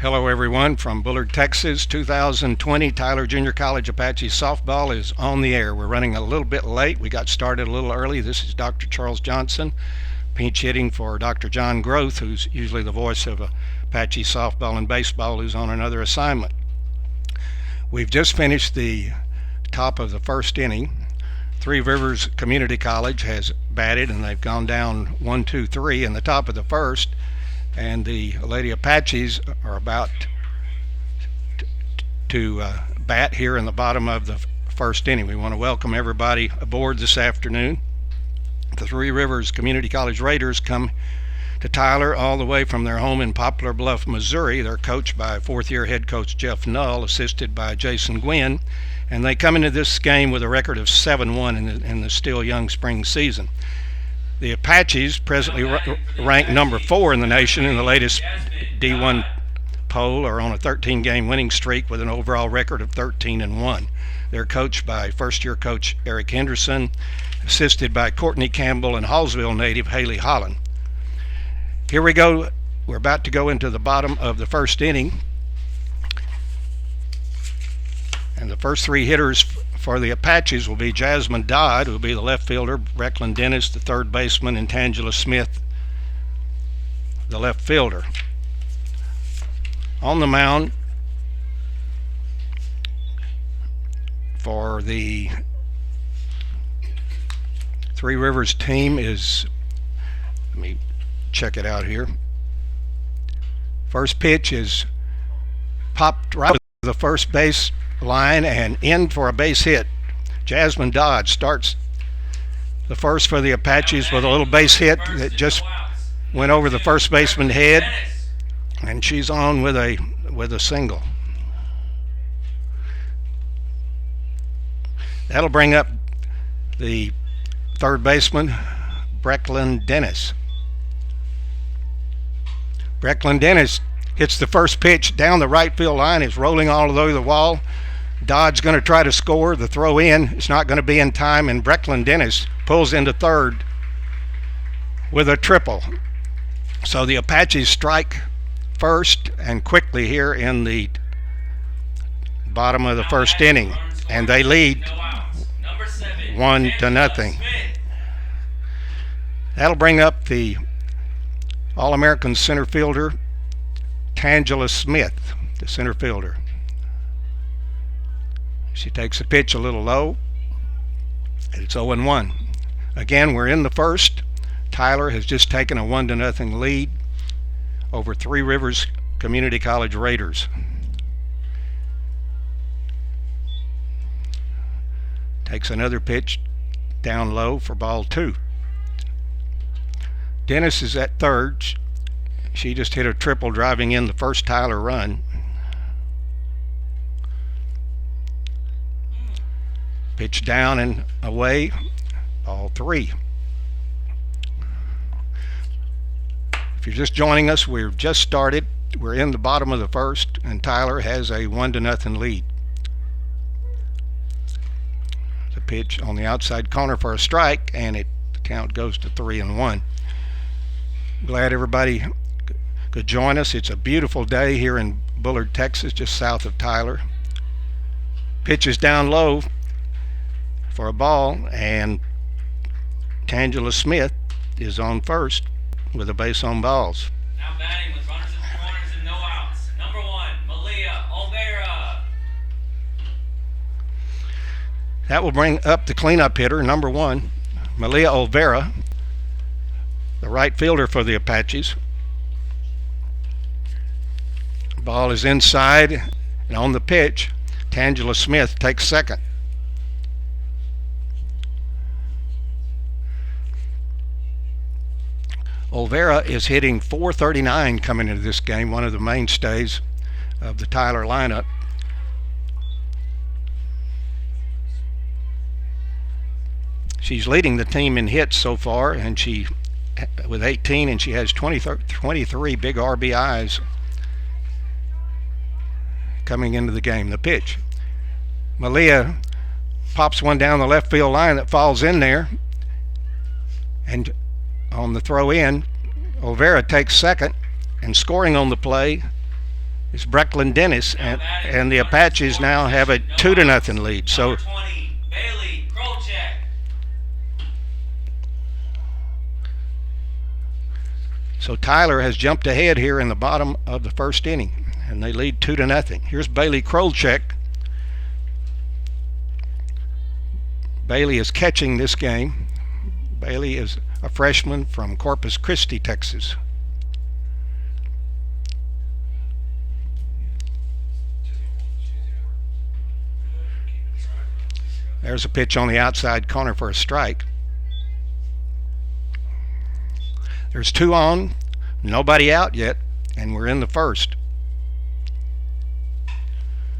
Hello everyone from Bullard, Texas. 2020 Tyler Junior College Apache softball is on the air. We're running a little bit late. We got started a little early. This is Dr. Charles Johnson, pinch hitting for Dr. John Groth, who's usually the voice of Apache softball and baseball, who's on another assignment. We've just finished the top of the first inning. Three Rivers Community College has batted and they've gone down 1-2-3 in the top of the first. And the Lady Apaches are about to bat here in the bottom of the first inning. We want to welcome everybody aboard this afternoon. The Three Rivers Community College Raiders come to Tyler all the way from their home in Poplar Bluff, Missouri. They're coached by fourth-year head coach Jeff Null, assisted by Jason Gwynn, and they come into this game with a record of 7-1 in the still young spring season. The Apaches, presently ranked number 4 in the nation in the latest D1 poll, are on a 13-game winning streak with an overall record of 13-1. They're coached by first-year coach Eric Henderson, assisted by Courtney Campbell and Hallsville native Haley Holland. Here we go. We're about to go into the bottom of the first inning. And the first three hitters for the Apaches will be Jasmine Dodd, who will be the left fielder, Brecklin Dennis, the third baseman, and Tangela Smith, the left fielder. On the mound for the Three Rivers team is, let me check it out here. First pitch is popped right to the first base line and in for a base hit. Jasmine Dodd starts the first for the Apaches with a little base hit that just went over the first baseman's head, and she's on with a single. That'll bring up the third baseman, Brecklin Dennis. Brecklin Dennis hits the first pitch down the right field line. It's rolling all the way to the wall. Dodd's going to try to score. The throw in, it's not going to be in time, and Brecklin Dennis pulls into third with a triple. So the Apaches strike first and quickly here in the bottom of the first inning, and they lead 1-0. That'll bring up the All-American center fielder, Tangela Smith, the center fielder. She takes a pitch a little low. It's 0-1. Again, we're in the first. Tyler has just taken a 1-0 lead over Three Rivers Community College Raiders. Takes another pitch down low for ball 2. Dennis is at third. She just hit a triple driving in the first Tyler run. Pitch down and away, ball 3. If you're just joining us, we've just started. We're in the bottom of the first, and Tyler has a 1-0 lead. The pitch on the outside corner for a strike, and the count goes to 3-1. Glad everybody could join us. It's a beautiful day here in Bullard, Texas, just south of Tyler. Pitch is down low for a ball, and Tangela Smith is on first with a base on balls. Now batting with runners in the corners and no outs. Number 1, Malia Olvera. That will bring up the cleanup hitter, number 1, Malia Olvera, the right fielder for the Apaches. Ball is inside, and on the pitch, Tangela Smith takes second. Olvera is hitting .439 coming into this game, one of the mainstays of the Tyler lineup. She's leading the team in hits so far, and she with 18, and she has 23 big RBIs coming into the game. The pitch, Malia pops one down the left field line that falls in there, and on the throw in, Olvera takes second, and scoring on the play is Brecklin Dennis, and the Apaches now have a 2-0 lead. So Number 20, Bailey Krolchek. So Tyler has jumped ahead here in the bottom of the first inning, and they lead 2-0. Here's Bailey Krolchek. Bailey is catching this game. Bailey is a freshman from Corpus Christi, Texas. There's a pitch on the outside corner for a strike. There's 2 on, nobody out yet, and we're in the first.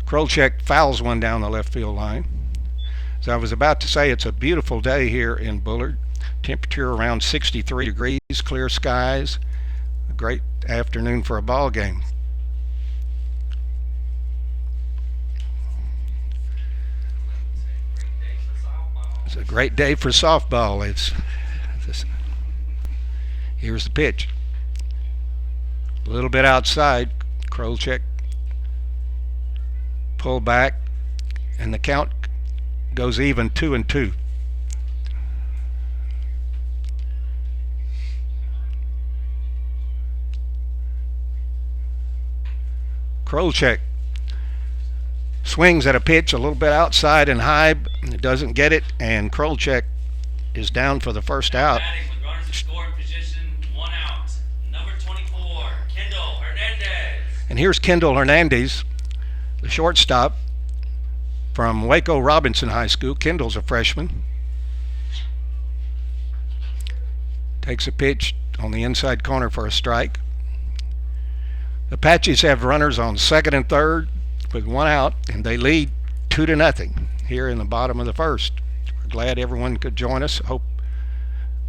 Krolchek fouls one down the left field line. As I was about to say, it's a beautiful day here in Bullard. Temperature around 63 degrees, clear skies. A great afternoon for a ball game. It's a great day for softball. Here's the pitch. A little bit outside. Krolchek pull back, and the count goes even, 2-2. Krolchek swings at a pitch a little bit outside and high. It doesn't get it, and Krolchek is down for the first out. Batting with runners in scoring position, 1 out. Number 24, Kendall Hernandez. And here's Kendall Hernandez, the shortstop from Waco Robinson High School. Kendall's a freshman. Takes a pitch on the inside corner for a strike. The Apaches have runners on second and third with 1 out, and they lead 2-0 here in the bottom of the first. We're glad everyone could join us. Hope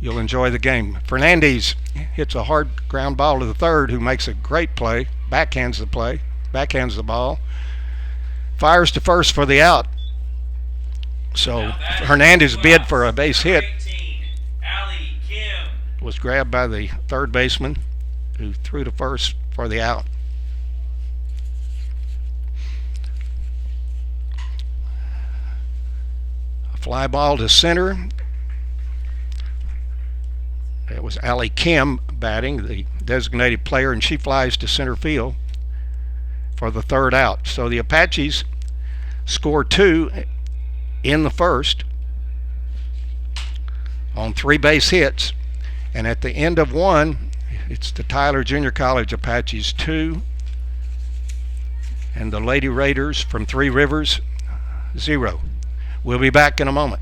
you'll enjoy the game. Fernandez hits a hard ground ball to the third, who makes a great play, backhands the ball, fires to first for the out. So Hernandez bid for a base hit. 18, Allie Kim. Was grabbed by the third baseman, who threw to first for the out. A fly ball to center. It was Allie Kim batting, the designated player, and she flies to center field for the third out. So the Apaches score 2 in the first on 3 base hits, and at the end of 1, it's the Tyler Junior College Apaches 2 and the Lady Raiders from Three Rivers 0. We'll be back in a moment.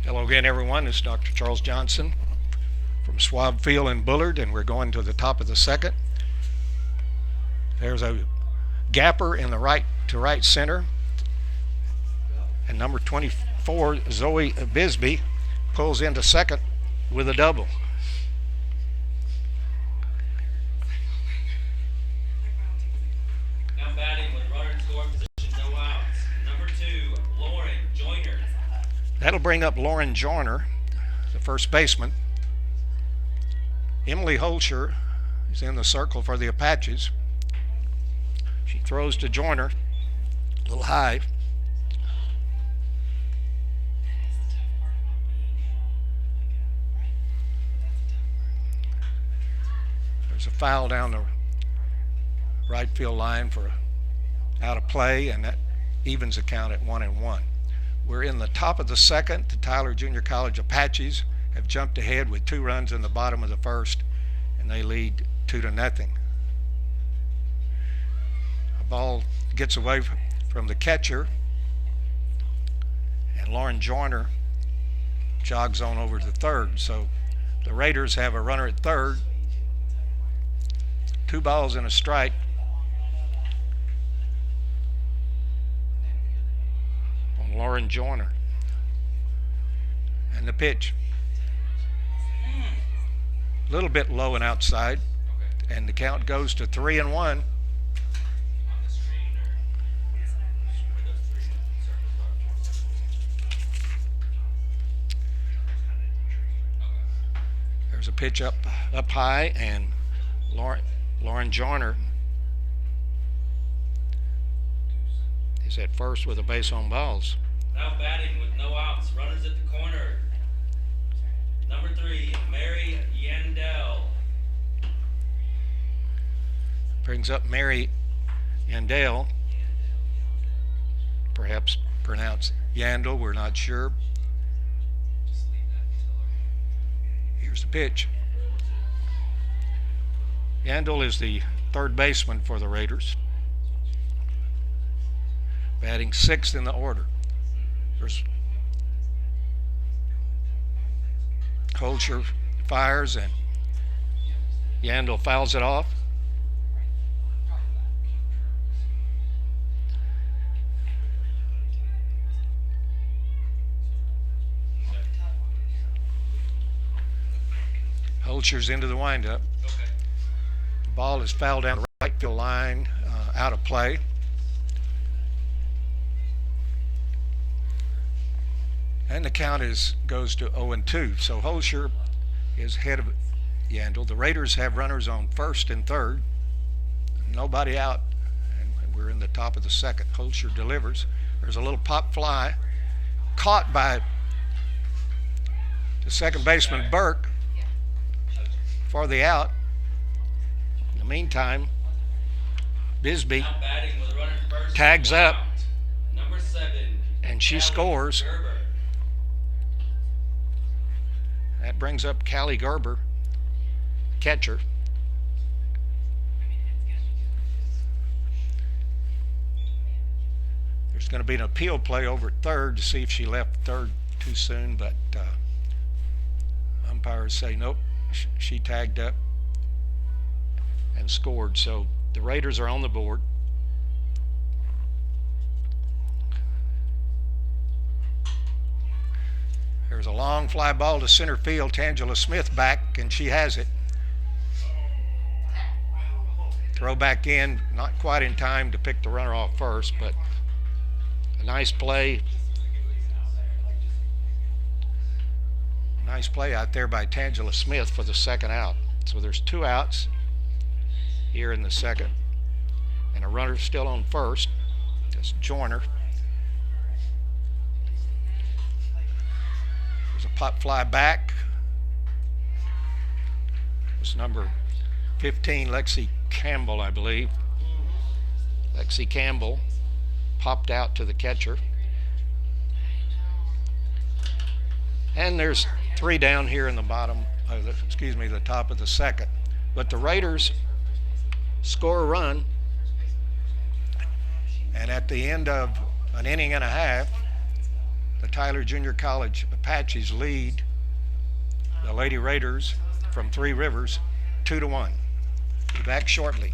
Hello again, everyone. This is Dr. Charles Johnson from Schwab Field in Bullard, and we're going to the top of the second. There's a gapper in the right center, and number 24, Zoe Bisbee, pulls into second with a double. Now batting with runner in scoring position, no outs. Number 2, Lauren Joyner. That'll bring up Lauren Joyner, the first baseman. Emily Holscher is in the circle for the Apaches. She throws to Joyner, a little high. There's a foul down the right field line for out of play, and that evens the count at 1-1. We're in the top of the second. The Tyler Junior College Apaches have jumped ahead with 2 runs in the bottom of the first, and they lead 2-0. A ball gets away from the catcher, and Lauren Joyner jogs on over to third. So the Raiders have a runner at third. 2 balls and a strike. On Lauren Joyner. And the pitch. A little bit low and outside. And the count goes to 3-1. There's a pitch up high, and Lauren Joyner is at first with a base on balls. Now batting with no outs, runners at the corner. Number 3, Mary Yandel. Brings up Mary Yandel, perhaps pronounced Yandel, we're not sure. Here's the pitch. Yandel is the third baseman for the Raiders, batting 6th in the order. There's Holscher fires, and Yandel fouls it off. Holscher's into the windup. The ball is fouled down the right field line, out of play. And the count goes to 0-2. So Holscher is ahead of Yandel. The Raiders have runners on first and third. Nobody out. And we're in the top of the second. Holscher delivers. There's a little pop fly caught by the second baseman, Burke, for the out. In the meantime, Bisbee tags up, Number 7, and she scores. Gerber. That brings up Callie Gerber, catcher. There's going to be an appeal play over at third to see if she left third too soon, but umpires say nope, she tagged up and scored. So the Raiders are on the board. There's a long fly ball to center field. Tangela Smith back, and she has it. Throw back in, not quite in time to pick the runner off first, but a nice play. Nice play out there by Tangela Smith for the second out. So there's 2 outs here in the second, and a runner still on first. That's Joyner. There's a pop fly back. It was number 15, Lexi Campbell, I believe. Lexi Campbell popped out to the catcher. And there's 3 down here in the bottom, the top of the second. But the Raiders score a run, and at the end of an inning and a half, the Tyler Junior College Apaches lead the Lady Raiders from Three Rivers 2-1. Be back shortly.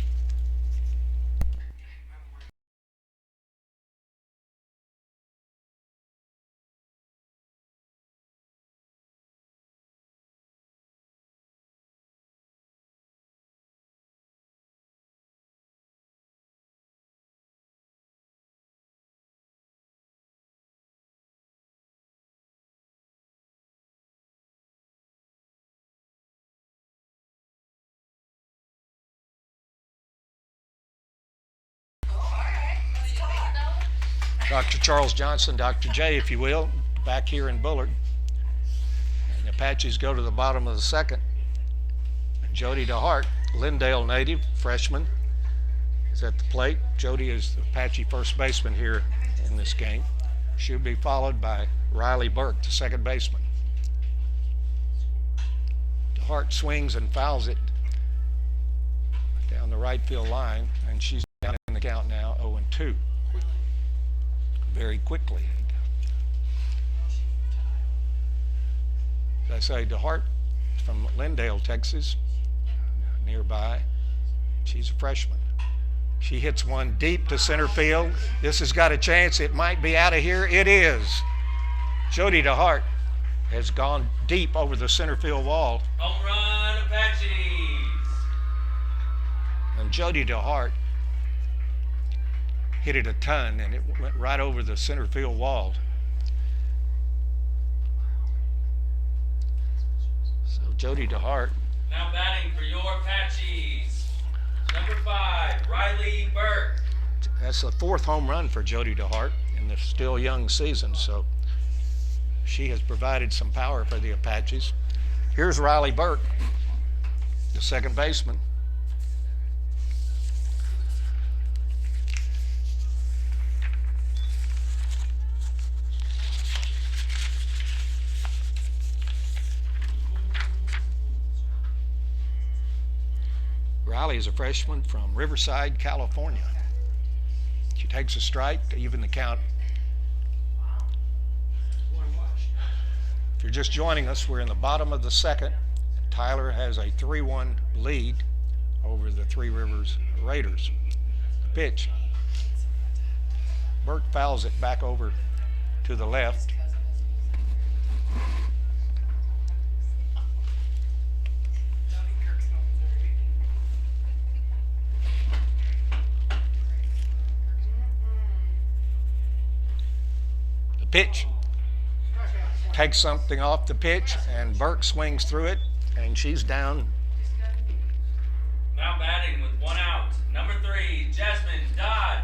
Dr. Charles Johnson, Dr. J, if you will, back here in Bullard. And the Apaches go to the bottom of the second. And Jody DeHart, Lindale native, freshman, is at the plate. Jody is the Apache first baseman here in this game. She'll be followed by Riley Burke, the second baseman. DeHart swings and fouls it down the right field line, and she's down in the count now, 0-2. Very quickly. As I say, DeHart from Lindale, Texas, nearby. She's a freshman. She hits one deep to center field. This has got a chance. It might be out of here. It is. Jody DeHart has gone deep over the center field wall. Home run, Apaches. And Jody DeHart hit it a ton, and it went right over the center field wall. So Jody DeHart. Now batting for your Apaches, number 5, Riley Burke. That's the 4th home run for Jody DeHart in the still young season, so she has provided some power for the Apaches. Here's Riley Burke, the second baseman. Riley is a freshman from Riverside, California. She takes a strike to even the count. If you're just joining us, we're in the bottom of the second. Tyler has a 3-1 lead over the Three Rivers Raiders. The pitch. Burke fouls it back over to the left. Pitch. Takes something off the pitch, and Burke swings through it, and she's down. Now batting with 1 out, number 3, Jasmine Dodd.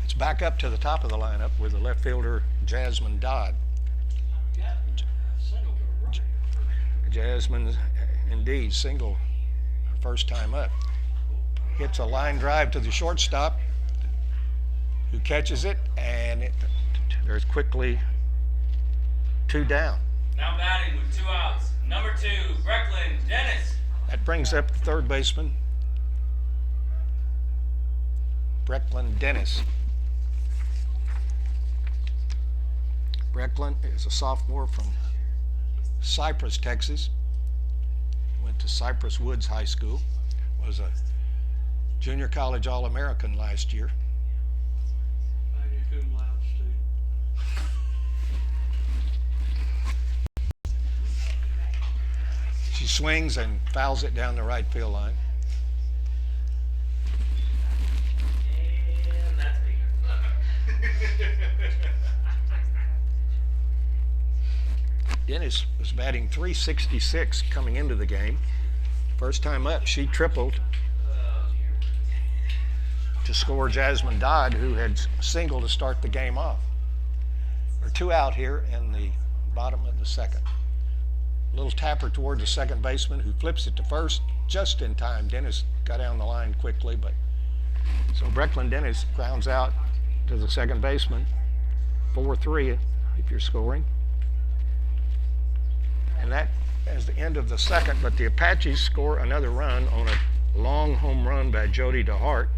It's back up to the top of the lineup with the left fielder, Jasmine Dodd. Jasmine, indeed, single first time up. Hits a line drive to the shortstop, who catches it, and there's quickly 2 down. Now batting with 2 outs, number 2, Brecklin Dennis. That brings up the third baseman, Brecklin Dennis. Brecklin is a sophomore from Cypress, Texas. Went to Cypress Woods High School. Was a junior college All-American last year. She swings and fouls it down the right field line. And that's Dennis was batting .366 coming into the game. First time up, she tripled to score Jasmine Dodd, who had singled to start the game off. There are 2 out here in the bottom of the second. A little tapper toward the second baseman, who flips it to first just in time. Dennis got down the line quickly, but so Brecklin Dennis grounds out to the second baseman. 4-3 if you're scoring. And that is the end of the second, but the Apaches score another run on a long home run by Jody DeHart.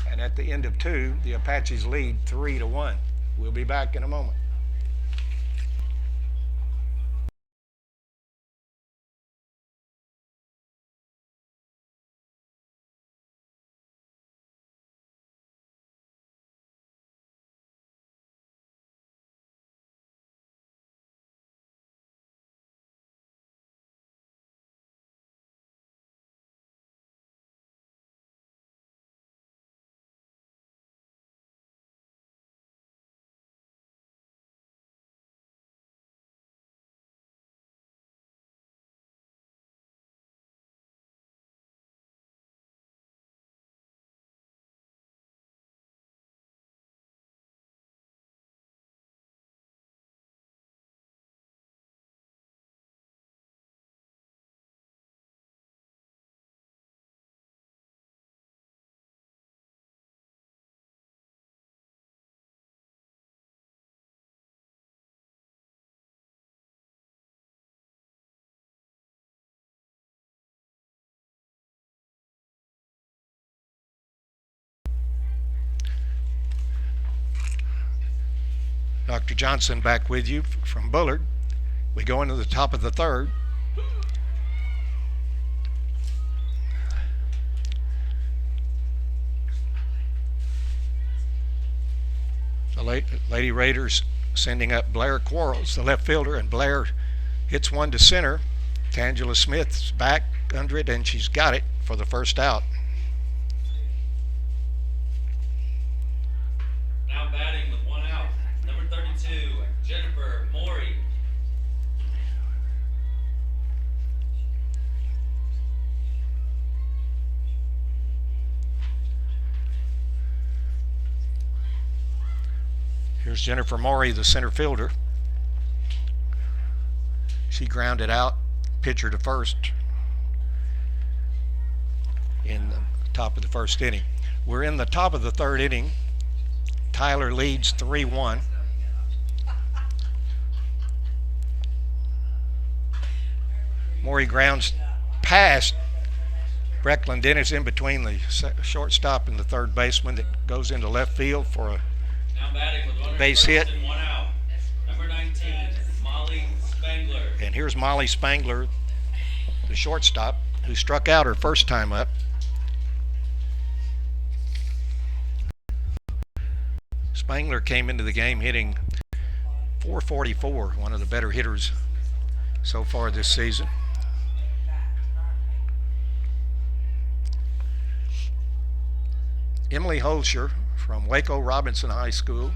And at the end of 2, the Apaches lead 3-1. We'll be back in a moment. Dr. Johnson back with you from Bullard. We go into the top of the third. The Lady Raiders sending up Blair Quarles, the left fielder, and Blair hits one to center. Tangela Smith's back under it, and she's got it for the first out. Now batting with one out, number 32, Jennifer Morey. Here's Jennifer Morey, the center fielder. She grounded out, pitcher to first in the top of the first inning. We're in the top of the third inning. Tyler leads 3-1. Morey grounds past Brecklin Dennis in between the shortstop and the third baseman that goes into left field for a base hit. One out. Number 19, Molly Spangler. And here's Molly Spangler, the shortstop, who struck out her first time up. Spangler came into the game hitting .444, one of the better hitters so far this season. Emily Holscher from Waco Robinson High School,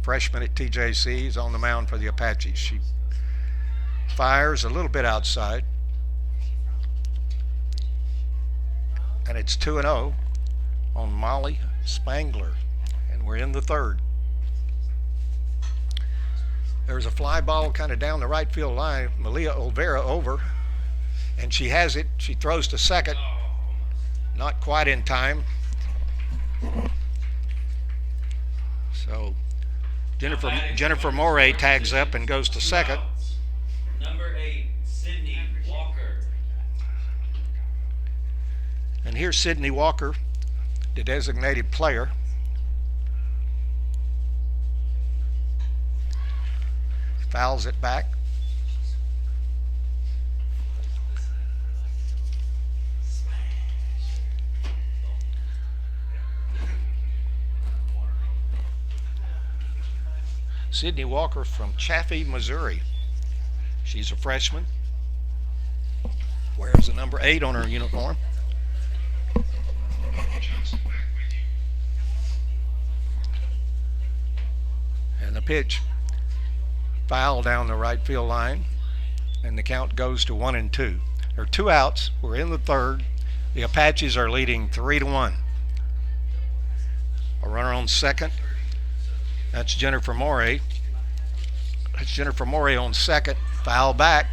freshman at TJC, is on the mound for the Apaches. She fires a little bit outside, and it's 2-0 on Molly Spangler, and we're in the third. There's a fly ball kind of down the right field line. Malia Olvera over, and she has it. She throws to second, not quite in time. So Jennifer Morey tags up and goes to second. Number 8, Sydney Walker. And here's Sydney Walker, the designated player. Fouls it back. Sydney Walker from Chaffee, Missouri. She's a freshman. Wears the number 8 on her uniform. And the pitch, foul down the right field line, and the count goes to 1-2. There are 2 outs. We're in the third. The Apaches are leading 3-1. A runner on second. That's Jennifer Morey. That's Jennifer Morey on second. Foul back.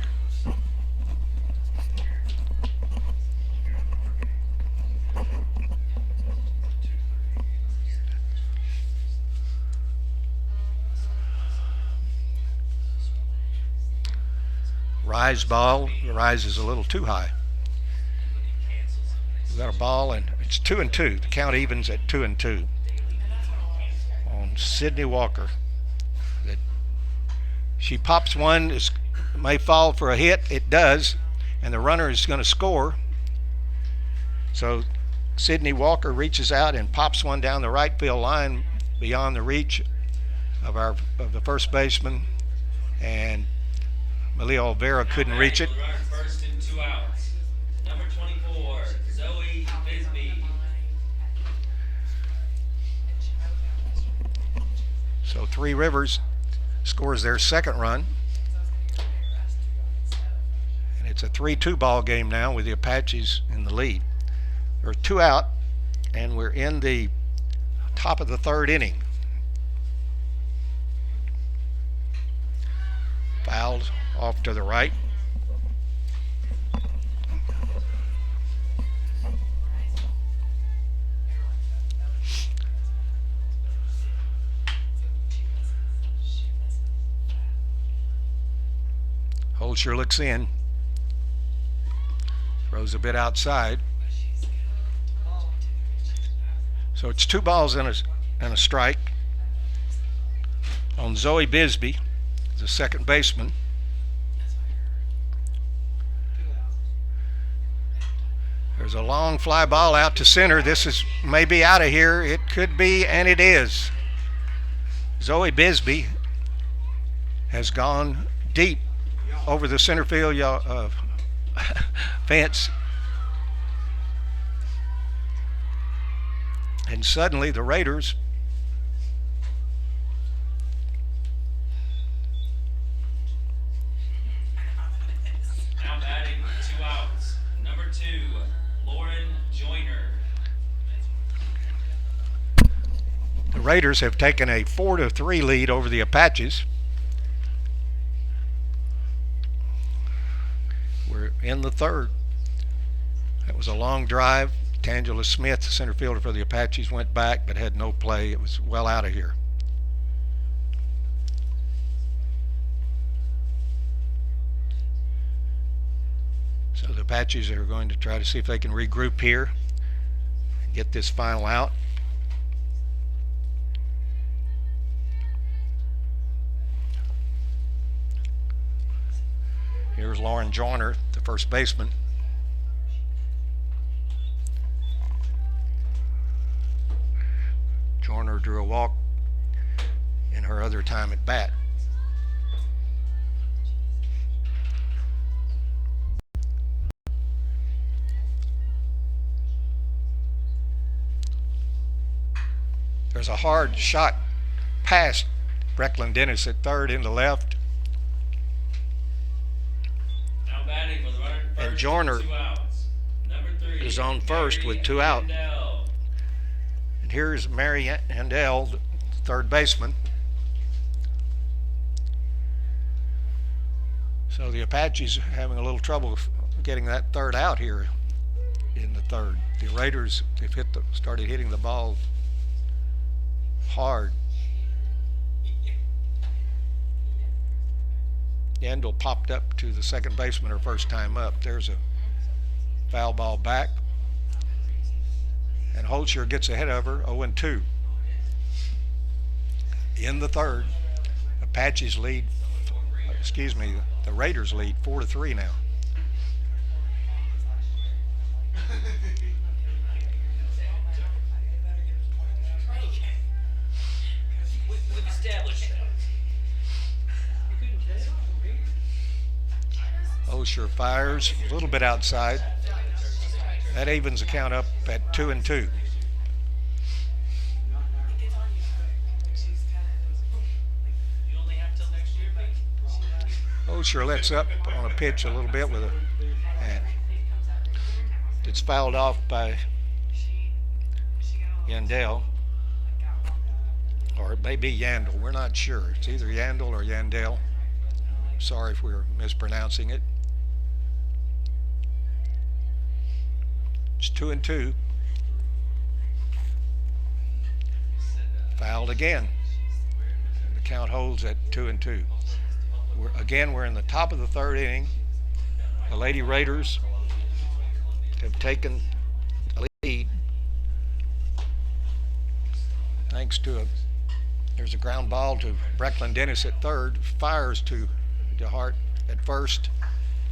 Rise ball. The rise is a little too high. We've got a ball, and it's 2-2. The count evens at 2-2 on Sydney Walker. That she pops one, it may fall for a hit. It does, and the runner is going to score. So Sydney Walker reaches out and pops one down the right field line beyond the reach of the first baseman, and Malia Olvera couldn't reach it. First and 2 outs. Number 24, Zoe Bisbee. So Three Rivers scores their second run. And it's a 3-2 ball game now with the Apaches in the lead. There are 2 out, and we're in the top of the third inning. Fouled off to the right. Holscher looks in, throws a bit outside. So it's 2 balls and a strike on Zoe Bisbee, the second baseman. There's a long fly ball out to center. This is maybe out of here. It could be, and it is. Zoe Bisbee has gone deep over the center field fence. And suddenly the Raiders now batting, 2 outs. Number 2, Lauren Joyner. The Raiders have taken a 4-3 lead over the Apaches. We're in the third. That was a long drive. Tangela Smith, the center fielder for the Apaches, went back but had no play. It was well out of here. So the Apaches are going to try to see if they can regroup here and get this final out. Here's Lauren Joyner, the first baseman. Joyner drew a walk in her other time at bat. There's a hard shot past Brecklin Dennis at third into left. Now batting with runner first, And Joyner 2 outs. Number 3 is on first with 2 out. Yandel. And here's Mary Yandel, the third baseman. So the Apaches are having a little trouble getting that third out here in the third. The Raiders have started hitting the ball hard. Yandel popped up to the second baseman her first time up. There's a foul ball back. And Holscher gets ahead of her, 0-2. In the third, Apaches lead, the Raiders lead 4-3 now. We've established that. Holscher fires a little bit outside. That evens the count up at 2-2. Holscher lets up on a pitch a little bit with a hand. It's fouled off by Yandel, or it may be Yandel. We're not sure. It's either Yandel or Yandel. Sorry if we're mispronouncing it. It's 2-2. Fouled again. The count holds at 2-2. We're in the top of the third inning. The Lady Raiders have taken the lead thanks to there's a ground ball to Brecklin Dennis at third, fires to DeHart at first,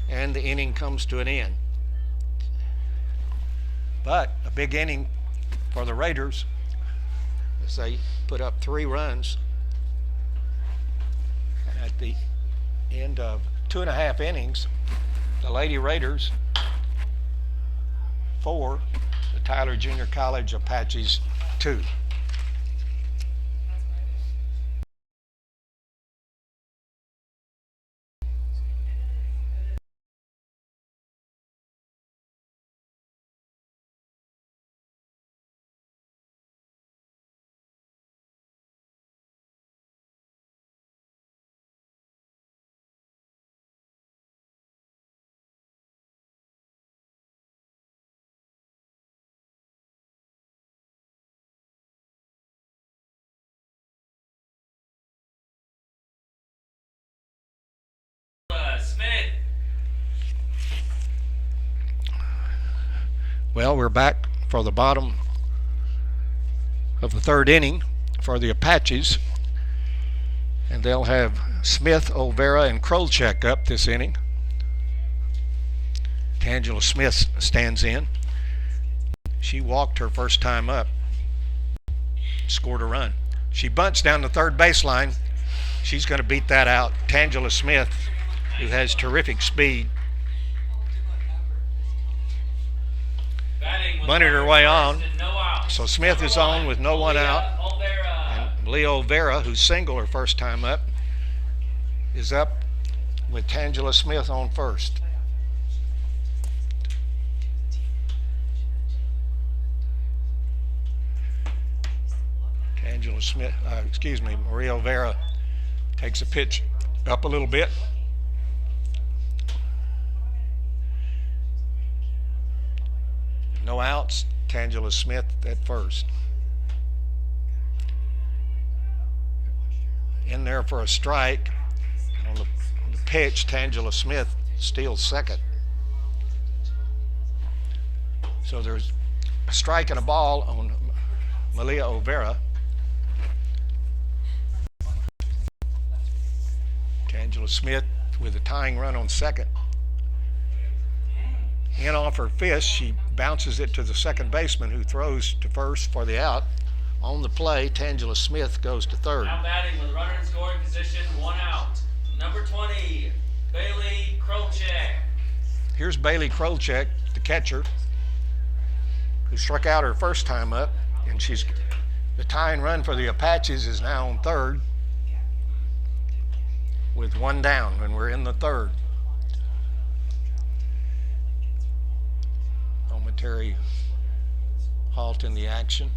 and the inning comes to an end. But a big inning for the Raiders as they put up 3 runs. And at the end of 2.5 innings, the Lady Raiders 4, the Tyler Junior College Apaches 2. Smith. Well, we're back for the bottom of the third inning for the Apaches. And they'll have Smith, Olvera, and Krolchek up this inning. Tangela Smith stands in. She walked her first time up, scored a run. She bunts down the third baseline. She's going to beat that out. Tangela Smith, who has terrific speed, bunted her way on. So Smith is on with no one out. And Leo Olvera, who singled her first time up, is up with Tangela Smith on first. Tangela Smith, Maria Olvera takes a pitch up a little bit. No outs, Tangela Smith at first. In there for a strike. On the pitch, Tangela Smith steals second. So there's a strike and a ball on Malia Olvera. Tangela Smith with a tying run on second. In off her fist, she bounces it to the second baseman, who throws to first for the out. On the play, Tangela Smith goes to third. Now batting with runner in scoring position, 1 out. Number 20, Bailey Krolchek. Here's Bailey Krolchek, the catcher, who struck out her first time up, and the tying run for the Apaches is now on third with 1 down, and we're in the third. Momentary halt in the action.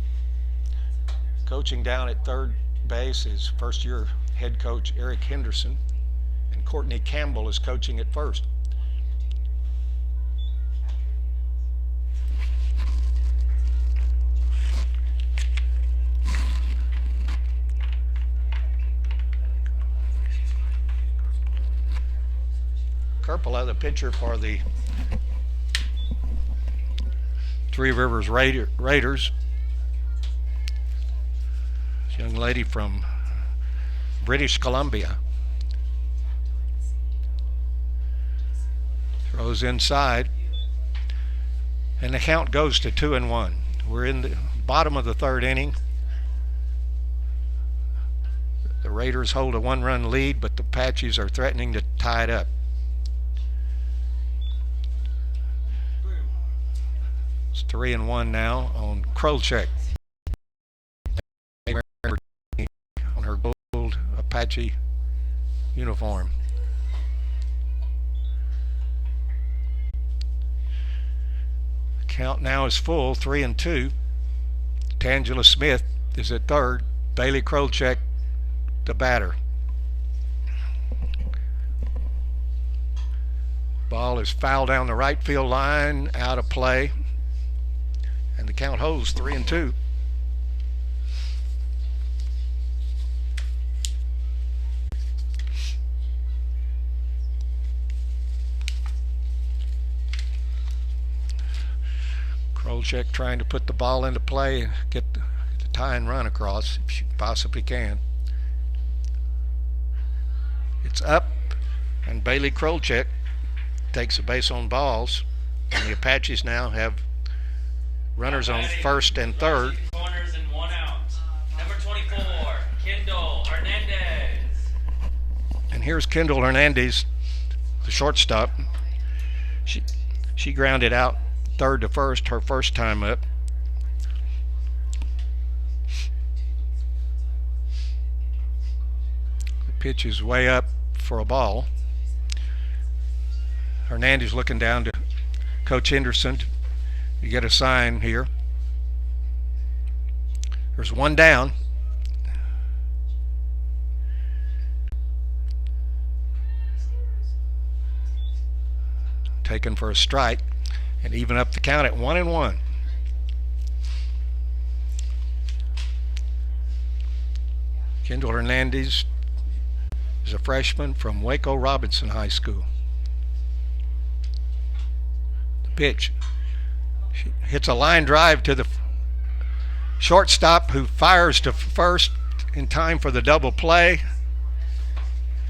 Coaching down at third base is first-year head coach Eric Henderson, and Courtney Campbell is coaching at first. Kerpela, the pitcher for the Three Rivers Raiders. This young lady from British Columbia. Throws inside, and the count goes to 2-1. We're in the bottom of the third inning. The Raiders hold a 1-run lead, but the Apaches are threatening to tie it up. It's 3-1 now on Krolchek. On her gold Apache uniform. The count now is full, 3-2. Tangela Smith is at third. Bailey Krolchek, the batter. Ball is fouled down the right field line, out of play. And the count holds 3-2. Krolchek trying to put the ball into play and get the tying run across if she possibly can. It's up, and Bailey Krolchek takes a base on balls, and the Apaches now have runners on first and third. Corners and 1 out. Number 24, Kendall Hernandez. And here's Kendall Hernandez, the shortstop. She grounded out third to first her first time up. The pitch is way up for a ball. Hernandez looking down to Coach Henderson. You get a sign here. There's 1 down. Taken for a strike, and even up the count at 1-1. Kendall Hernandez is a freshman from Waco Robinson High School. The pitch. She hits a line drive to the shortstop, who fires to first in time for the double play.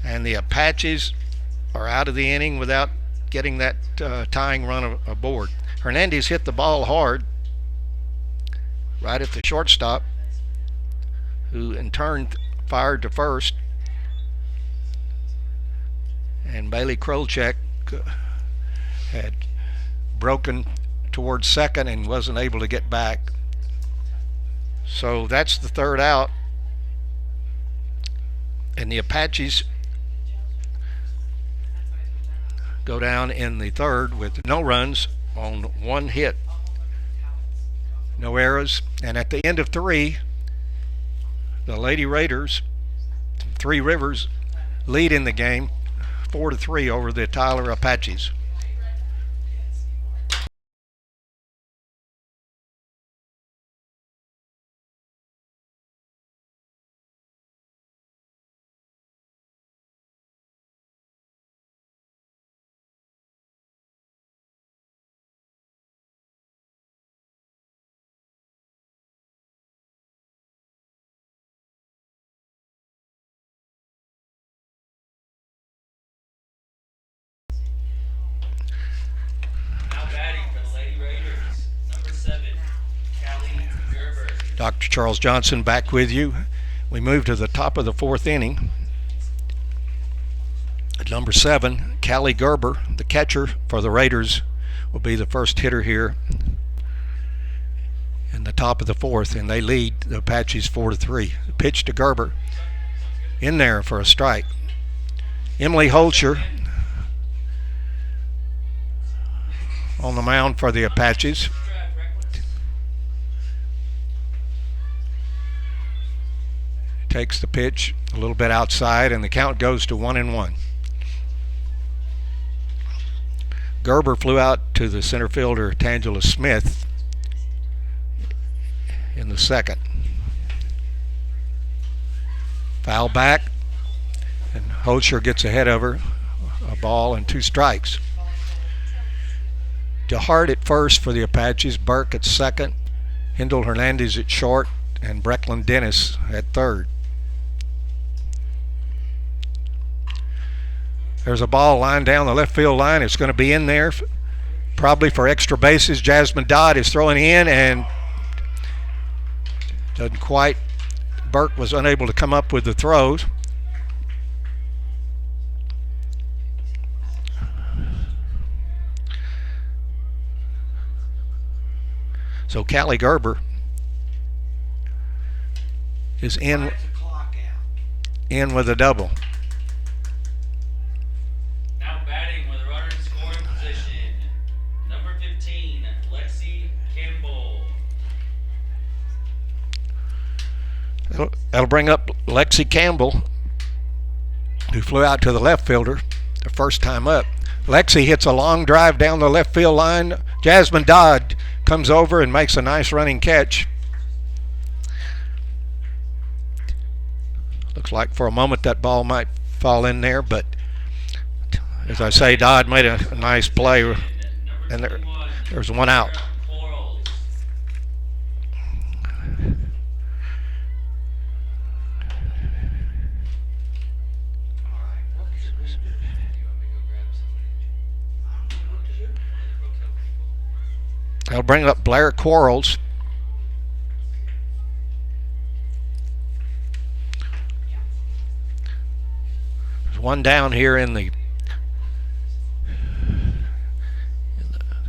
And the Apaches are out of the inning without getting that tying run aboard. Hernandez hit the ball hard right at the shortstop, who in turn fired to first. And Bailey Krolchek had broken towards second and wasn't able to get back. So that's the third out. And the Apaches go down in the third with no runs on one hit, no errors. And at the end of three, the Lady Raiders, Three Rivers, lead in the game 4-3 over the Tyler Apaches. Dr. Charles Johnson back with you. We move to the top of the fourth inning. At number 7, Callie Gerber, the catcher for the Raiders, will be the first hitter here in the top of the fourth, and they lead the Apaches 4-3. The pitch to Gerber, in there for a strike. Emily Holscher on the mound for the Apaches. Takes the pitch a little bit outside, and the count goes to 1-1. Gerber flew out to the center fielder Tangela Smith in the second. Foul back, and Holscher gets ahead of her. A ball and 2 strikes. DeHart at first for the Apaches, Burke at second, Hindle Hernandez at short, and Brecklin Dennis at third. There's a ball lined down the left field line. It's going to be in there probably for extra bases. Jasmine Dodd is throwing in and doesn't quite. Burke was unable to come up with the throws. So Callie Gerber is in with a double. Now batting with a runner in scoring position, number 15, Lexi Campbell. That'll bring up Lexi Campbell, who flew out to the left fielder the first time up. Lexi hits a long drive down the left field line. Jasmine Dodd comes over and makes a nice running catch. Looks like for a moment that ball might fall in there, but as I say, Dodd made a nice play, and there's one out. I'll bring up Blair Quarles. There's one down here in the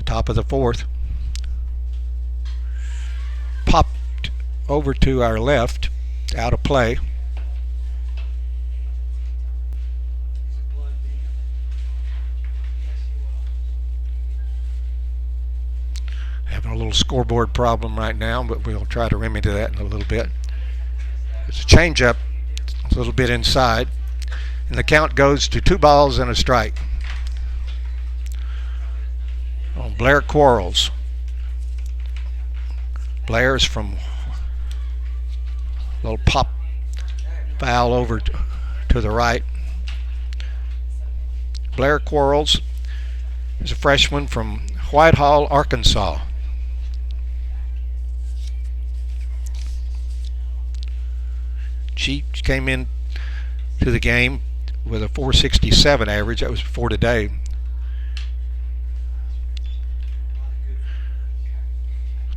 top of the fourth. Popped over to our left, out of play. Having a little scoreboard problem right now, but we'll try to remedy that in a little bit. It's a changeup, a little bit inside, and the count goes to 2 balls and a strike on Blair Quarles. Blair's from a little pop foul over to the right. Blair Quarles is a freshman from Whitehall, Arkansas. She came in to the game with a 467 average. That was before today.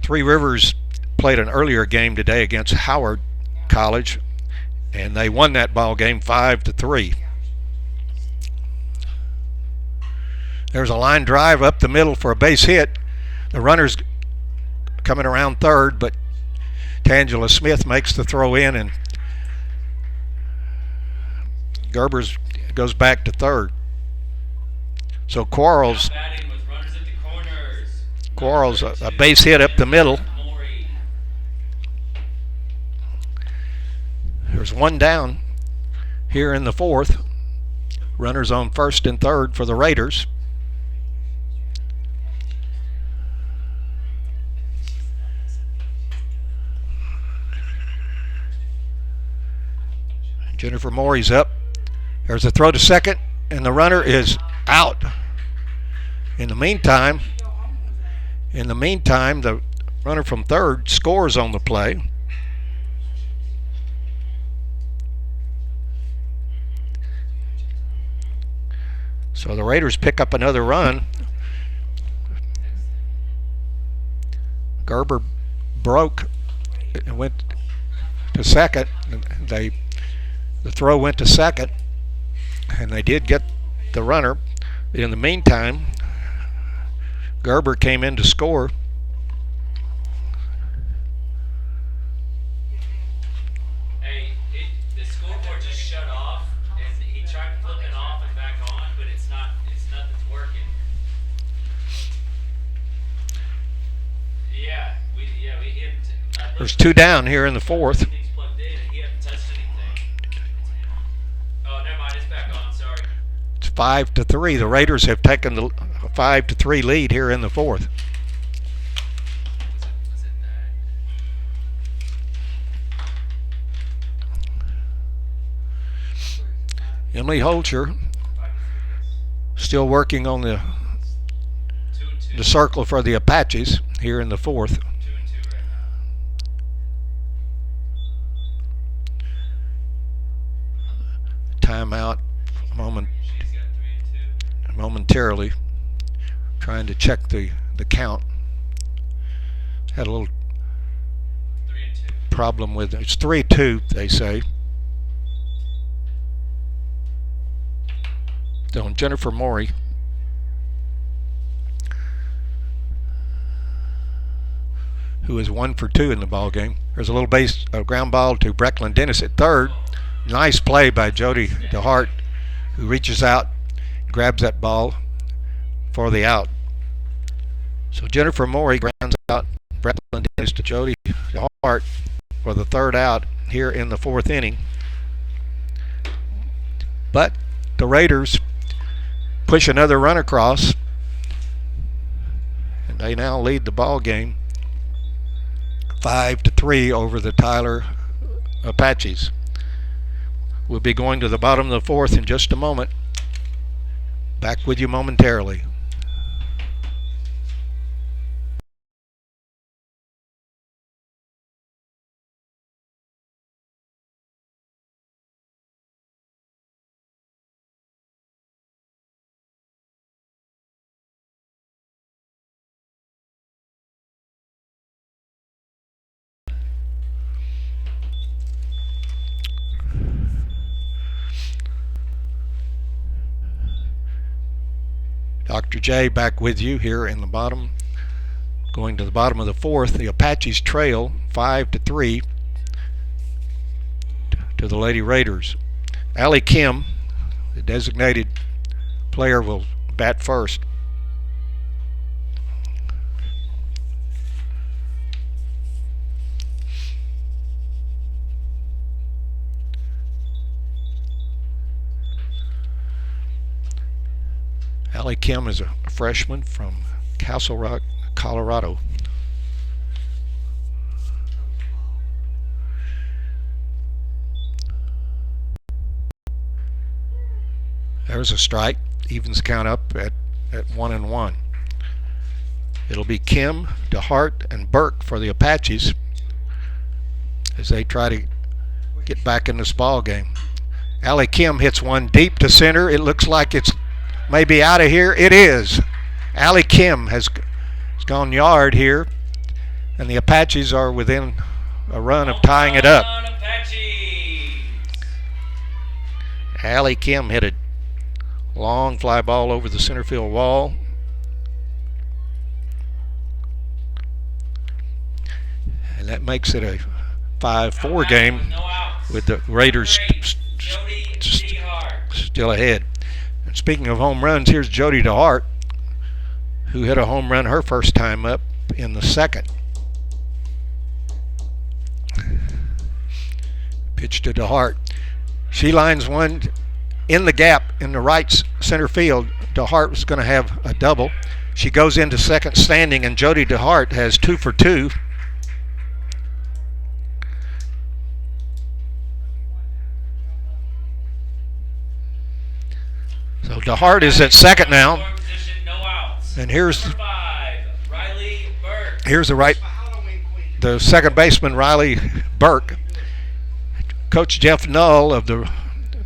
Three Rivers played an earlier game today against Howard College, and they won that ball game 5-3. There's a line drive up the middle for a base hit. The runner's coming around third, but Tangela Smith makes the throw in, and Gerbers goes back to third. So Quarles a base hit up the middle. There's one down here in the fourth. Runners on first and third for the Raiders. Jennifer Morey's up. There's a throw to second, and the runner is out. In the meantime, the runner from third scores on the play. So the Raiders pick up another run. Gerber broke and went to second. The throw went to second, and they did get the runner. In the meantime, Gerber came in to score. Hey, the scoreboard just shut off, and he tried flipping off and back on, but nothing's working. Yeah, we hit. There's two down here in the fourth. Everything's plugged in, and he hasn't touched anything. Oh, never mind, it's back on. Sorry. It's 5-3. The Raiders have taken the 5-3 lead here in the fourth. Was it that? Emily Holcher still working on the circle for the Apaches here in the fourth. 2-2 right now. Timeout She's got 3-2. momentarily, trying to check the count. Had a little 3-2. problem with it. It's 3-2, they say. So Jennifer Morey who is 1 for 2 in the ball game. There's a little ground ball to Brecklin Dennis at third. Nice play by Jody DeHart, who reaches out, grabs that ball for the out. So Jennifer Morey grounds out Brecklin Dennis to Jody DeHart for the third out here in the fourth inning. But the Raiders push another run across, and they now lead the ball game 5-3 over the Tyler Apaches. We'll be going to the bottom of the fourth in just a moment. Back with you momentarily. Dr. J back with you here in the bottom. Going to the bottom of the fourth, the Apaches trail 5-3 to the Lady Raiders. Allie Kim, the designated player, will bat first. Allie Kim is a freshman from Castle Rock, Colorado. There's a strike. Evens count up at 1-1. It'll be Kim, DeHart, and Burke for the Apaches as they try to get back in this ball game. Allie Kim hits one deep to center. It looks like it's maybe out of here. It is. Allie Kim has gone yard here, and the Apaches are within a run of tying it up. Allie Kim hit a long fly ball over the center field wall. And that makes it a 5-4 game with the Raiders still ahead. And speaking of home runs, here's Jody DeHart, who hit a home run her first time up in the second. Pitch to DeHart. She lines one in the gap in the right center field. DeHart was going to have a double. She goes into second standing, and Jody DeHart has 2 for 2. So DeHart is at second now. And here's the second baseman, Riley Burke. Coach Jeff Null of the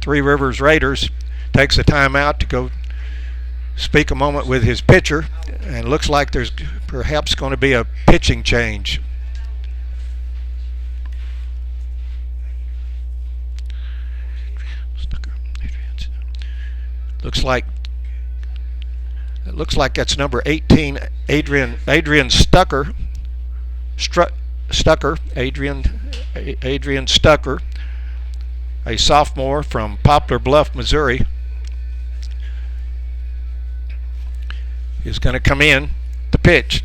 Three Rivers Raiders takes a timeout to go speak a moment with his pitcher, and looks like there's perhaps going to be a pitching change. It looks like that's number 18, Adrian Stucker. Adrian Stucker, a sophomore from Poplar Bluff, Missouri, is going to come in to pitch.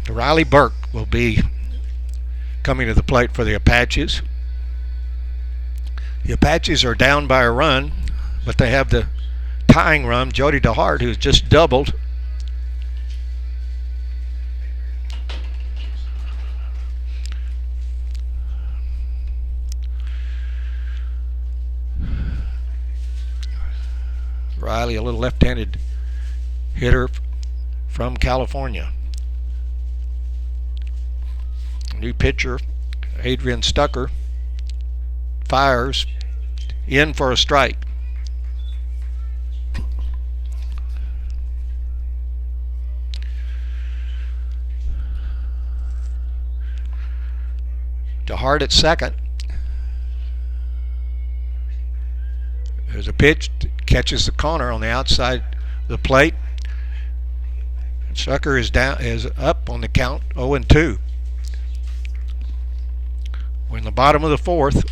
Riley Burke will be coming to the plate for the Apaches. The Apaches are down by a run, but they have the tying run, Jody DeHart, who's just doubled. Riley, a little left-handed hitter from California. New pitcher, Adrian Stucker, fires in for a strike. DeHart at second. There's a pitch, catches the corner on the outside of the plate. And Stucker is up on the count, 0-2. We're in the bottom of the fourth.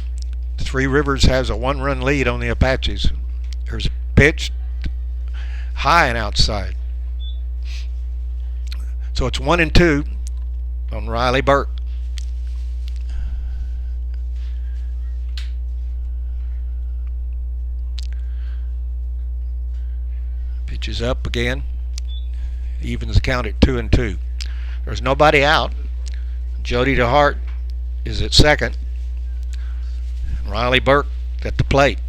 Three Rivers has a 1-run lead on the Apaches. There's a pitch high and outside. So it's 1-2 on Riley Burke. Pitch is up again. Evens the count at 2-2. There's nobody out. Jody DeHart is at second. Riley Burke at the plate.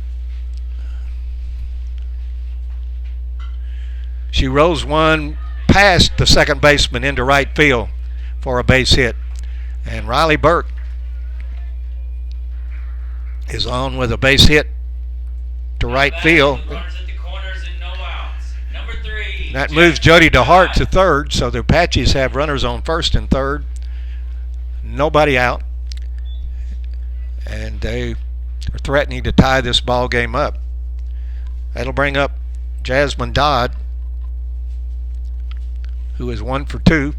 She rolls one past the second baseman into right field for a base hit. And Riley Burke is on with a base hit to right field. That moves Jody DeHart to third, so the Apaches have runners on first and third. Nobody out. And they are threatening to tie this ball game up. That'll bring up Jasmine Dodd, who is 1 for 2.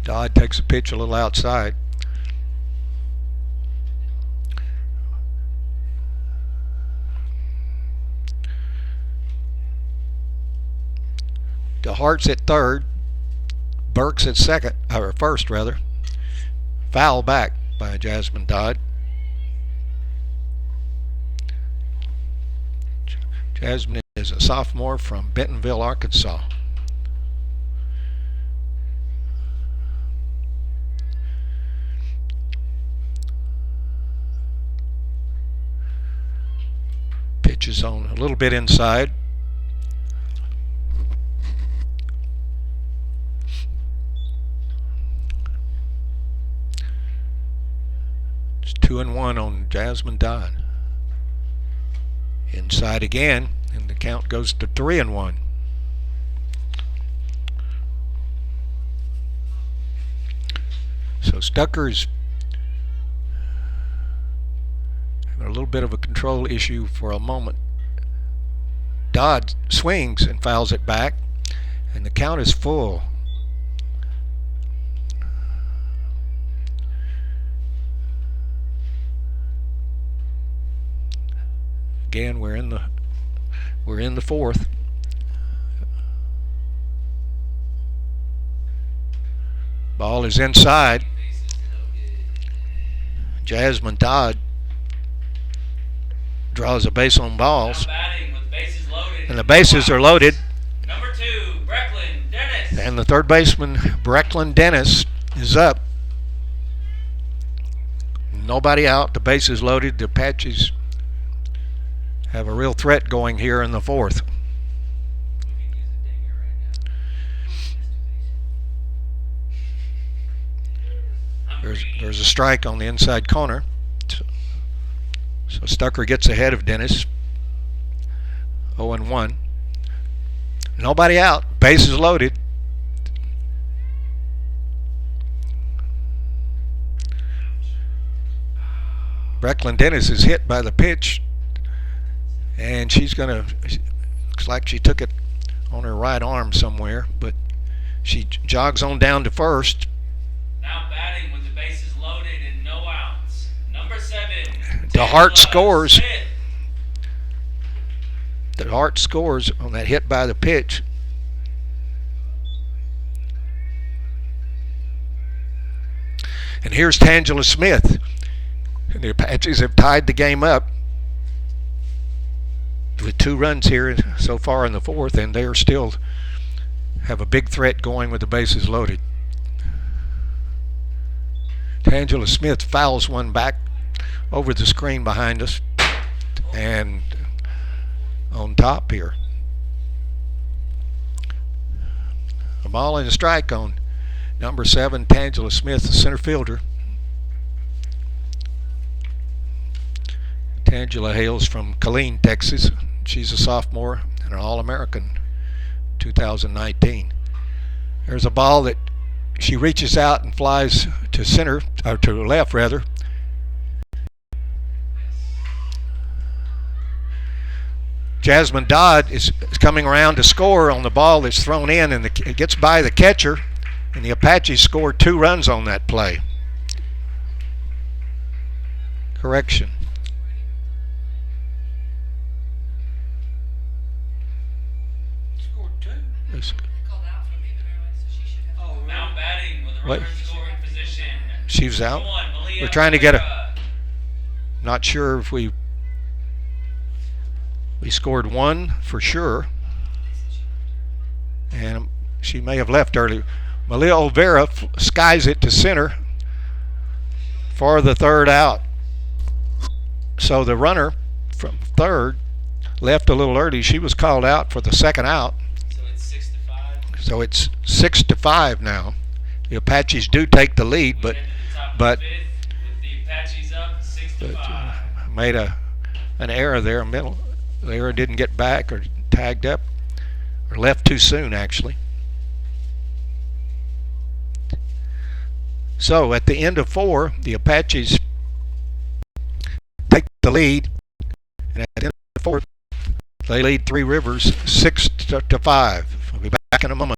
Dodd takes a pitch a little outside. DeHart's at third. Burke's at second, or first rather. Foul back by Jasmine Dodd. Jasmine is a sophomore from Bentonville, Arkansas. is on a little bit inside. It's 2-1 on Jasmine Dodd. Inside again, and the count goes to 3-1. So Stucker's having a little bit of a control issue for a moment. Dodd swings and fouls it back, and the count is full. Again, we're in the fourth. Ball is inside. Jasmine Dodd draws a base on balls. And the bases are loaded. Number 2, Brecklin Dennis. And the third baseman, Brecklin Dennis, is up. Nobody out. The base is loaded. The Apaches have a real threat going here in the fourth. There's a strike on the inside corner. So Stucker gets ahead of Dennis. 0-1. Nobody out. Bases loaded. Brecklin Dennis is hit by the pitch, and looks like she took it on her right arm somewhere, but she jogs on down to first. Now batting with the bases loaded and no outs. Number 7. DeHart scores. Smith. DeHart scores on that hit by the pitch. And here's Tangela Smith. And the Apaches have tied the game up with 2 runs here so far in the fourth, and they are still have a big threat going with the bases loaded. Tangela Smith fouls one back over the screen behind us and on top here. A ball and a strike on number 7, Tangela Smith, the center fielder. Tangela hails from Killeen, Texas. She's a sophomore and an All-American 2019. There's a ball that she reaches out and flies to center, or to left rather. Jasmine Dodd is coming around to score on the ball that's thrown in, and it gets by the catcher, and the Apaches scored 2 runs on that play. Correction. Now batting with a runner in scoring position. She's out. One, We're trying to get not sure if we scored 1 for sure, and she may have left early. Malia Olvera skies it to center for the third out. So the runner from third left a little early. She was called out for the second out. So it's 6-5 now. The Apaches do take the lead, but with the Apaches up 6-5. Made an error there. The error didn't get back or tagged up, or left too soon actually. So at the end of 4, the Apaches take the lead, and at the end of 4, they lead Three Rivers 6-5. We'll be back in a moment.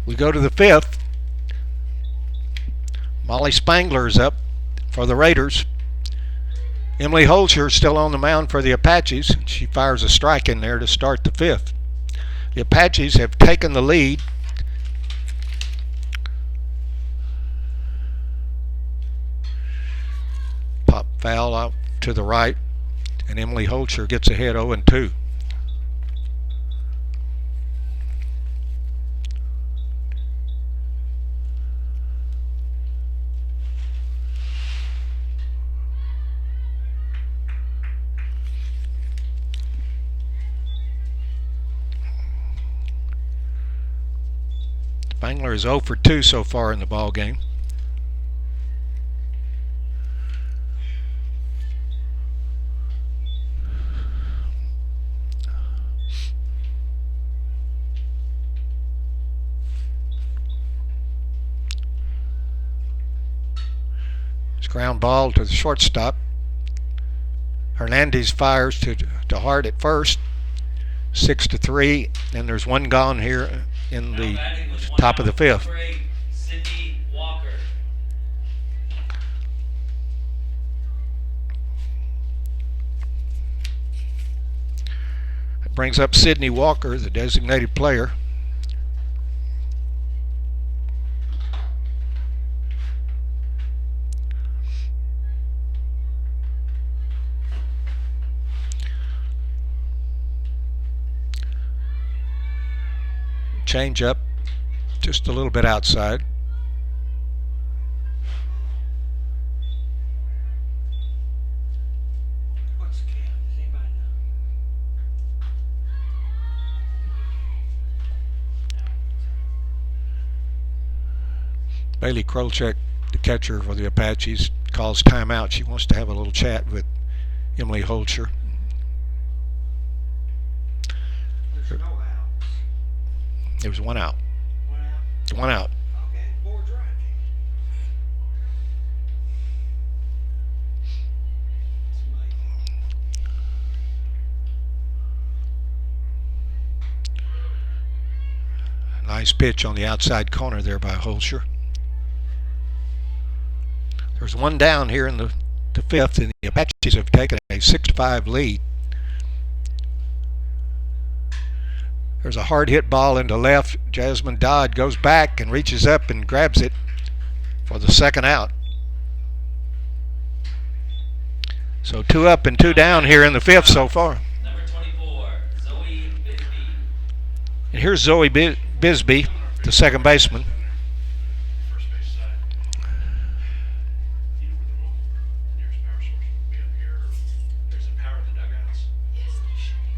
We go to the fifth. Molly Spangler's up for the Raiders. Emily Holscher still on the mound for the Apaches. She fires a strike in there to start the fifth. The Apaches have taken the lead. Pop foul out to the right, and Emily Holscher gets ahead 0-2. Spangler is 0 for 2 so far in the ball game. Ground ball to the shortstop. Hernandez fires to Hart at first. 6-3, and there's one gone here in the top of the fifth. Sydney Walker. It brings up Sydney Walker, the designated player. Change up just a little bit outside. What's the count? Does anybody know? Bailey Krolchek, the catcher for the Apaches, calls timeout. She wants to have a little chat with Emily Holscher. There's no outs. There was one out. One out? One out. Okay, board's right. It's amazing. Nice pitch on the outside corner there by Holscher. There's one down here in the fifth, and the Apaches have taken a 6-5 lead. There's a hard hit ball into left. Jasmine Dodd goes back and reaches up and grabs it for the second out. So 2 up and 2 down here in the fifth so far. Number 24, Zoe Bisbee. And here's Zoe Bisbee, the second baseman. First base side. Do you know where the local nearest power source would be up here? Or there's a power in the dugouts? Yes, there should be.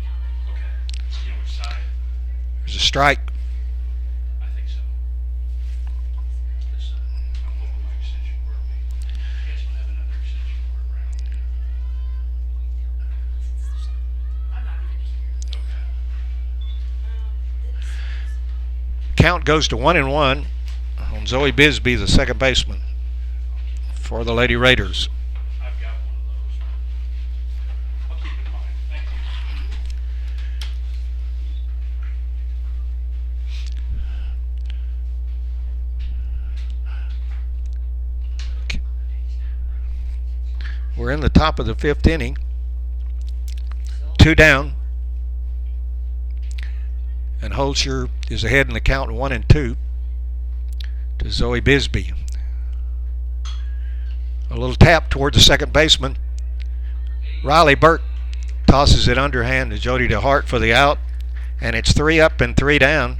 Okay. Do you know which side? There's a strike. I think so. This, I'm hoping my extension cord will be. You guys don't have another extension cord around. I'm not even here. Okay. Count goes to 1-1 on Zoe Bisbee, the second baseman for the Lady Raiders. I've got one of those. I'll keep it in mind. Thank you. We're in the top of the fifth inning. 2 down. And Holscher is ahead in the count 1-2 to Zoe Bisbee. A little tap toward the second baseman. Riley Burke tosses it underhand to Jody DeHart for the out. And it's 3 up and 3 down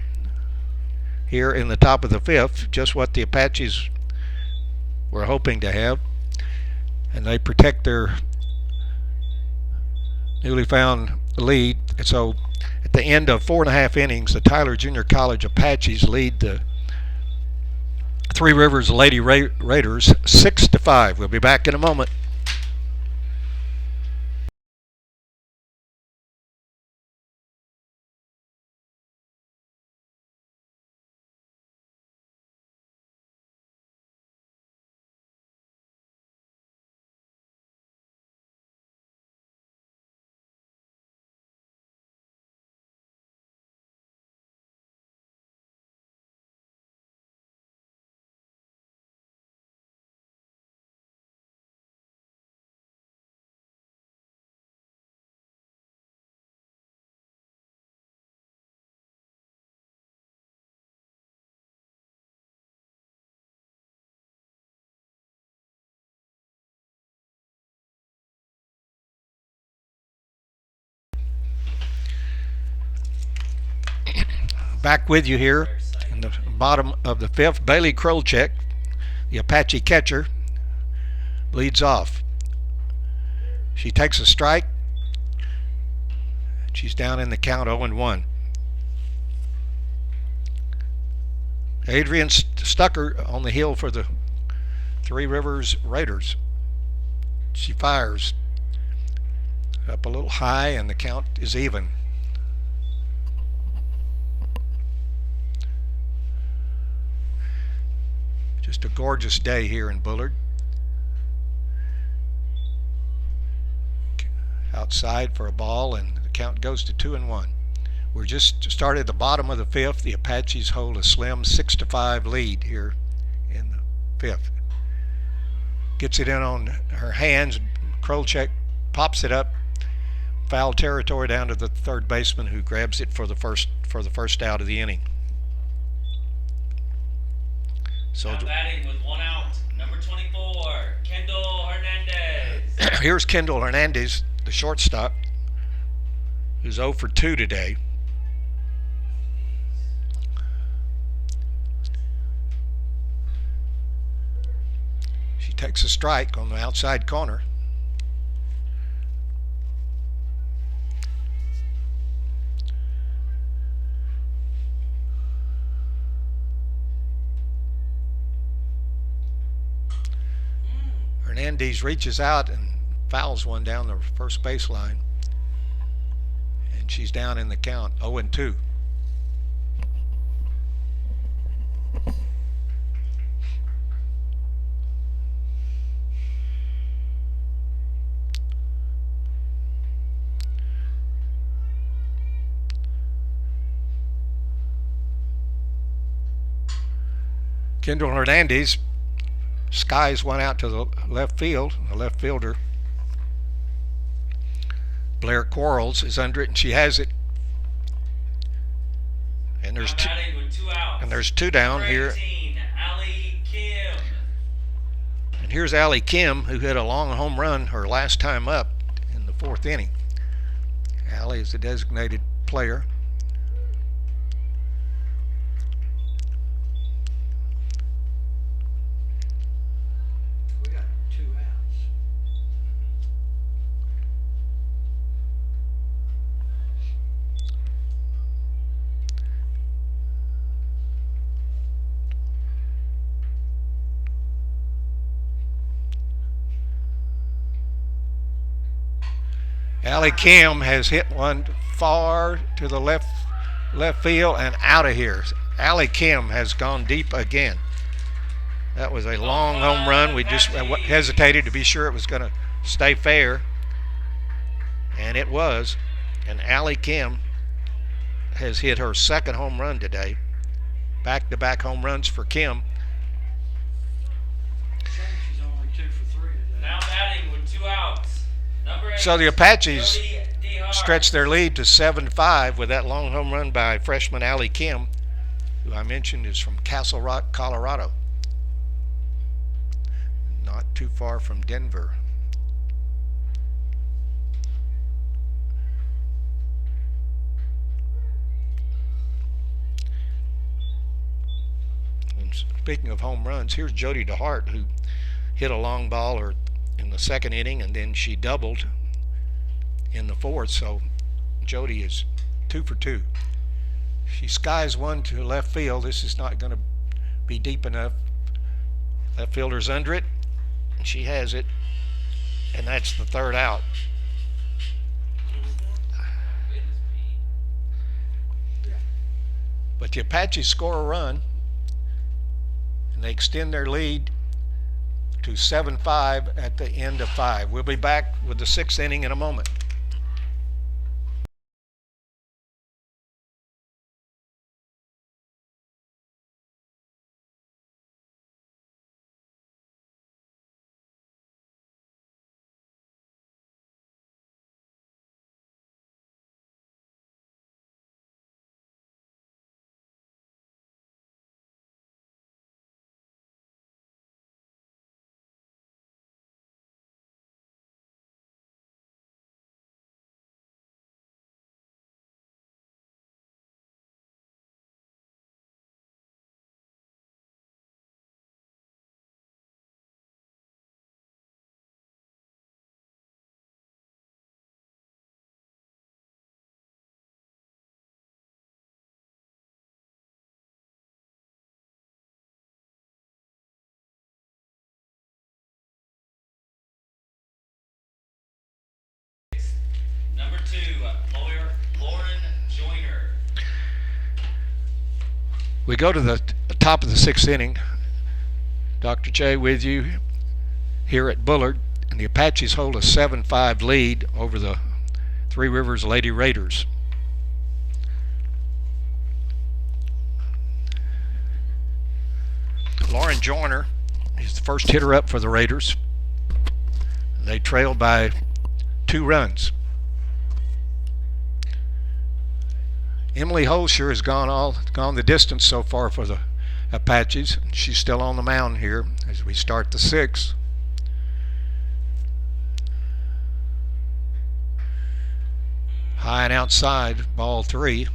here in the top of the fifth. Just what the Apaches were hoping to have. And they protect their newly found lead. And so at the end of 4.5 innings, the Tyler Junior College Apaches lead the Three Rivers Lady Raiders 6-5. We'll be back in a moment. Back with you here in the bottom of the fifth. Bailey Krolchek, the Apache catcher, leads off. She takes a strike. She's down in the count 0-1. Adrian Stucker on the hill for the Three Rivers Raiders. She fires up a little high, and the count is even. Just a gorgeous day here in Bullard. Outside for a ball, and the count goes to 2-1. We're just started the bottom of the fifth. The Apaches hold a slim 6-5 lead here in the fifth. Gets it in on her hands. Krolchek pops it up, foul territory down to the third baseman, who grabs it for the first out of the inning. So Now batting with 1 out, number 24, Kendall Hernandez. here's Kendall Hernandez, the shortstop, who's 0 for 2 today. She takes a strike on the outside corner. Hernandez reaches out and fouls one down the first baseline, and she's down in the count 0-2. Kendall Hernandez skies one out to the left field. The left fielder, Blair Quarles, is under it, and she has it. And there's Now batting with 2 outs, and there's 2 down number here. 18, Allie Kim. And here's Allie Kim, who hit a long home run her last time up in the 4th inning. Allie is the designated player. We got 2 outs. Allie Kim has hit one far to the left field and out of here. Allie Kim has gone deep again. That was a long home run. We just hesitated to be sure it was going to stay fair, and it was. And Allie Kim has hit her 2nd home run today. Back-to-back home runs for Kim. She's only 2 for 3 today. Now batting with 2 outs, number 8, So the Apaches Jody DeHart. stretch their lead to 7-5 with that long home run by freshman Allie Kim, who I mentioned is from Castle Rock, Colorado. Not too far from Denver. And speaking of home runs, here's Jody DeHart, who hit a long ball in the 2nd inning, and then she doubled in the 4th. So Jody is 2 for 2. She skies one to left field. This is not going to be deep enough. Left fielder's under it, and she has it, and that's the 3rd out. But the Apaches score a run, and they extend their lead to 7-5 at the end of 5. We'll be back with the 6th inning in a moment. We go to the top of the sixth inning. Dr. J with you here at Bullard, and the Apaches hold a 7-5 lead over the Three Rivers Lady Raiders. Lauren Joyner is the first hitter up for the Raiders. They trailed by 2 runs. Emily Holscher has gone the distance so far for the Apaches. She's still on the mound here as we start the 6th. High and outside, ball 3.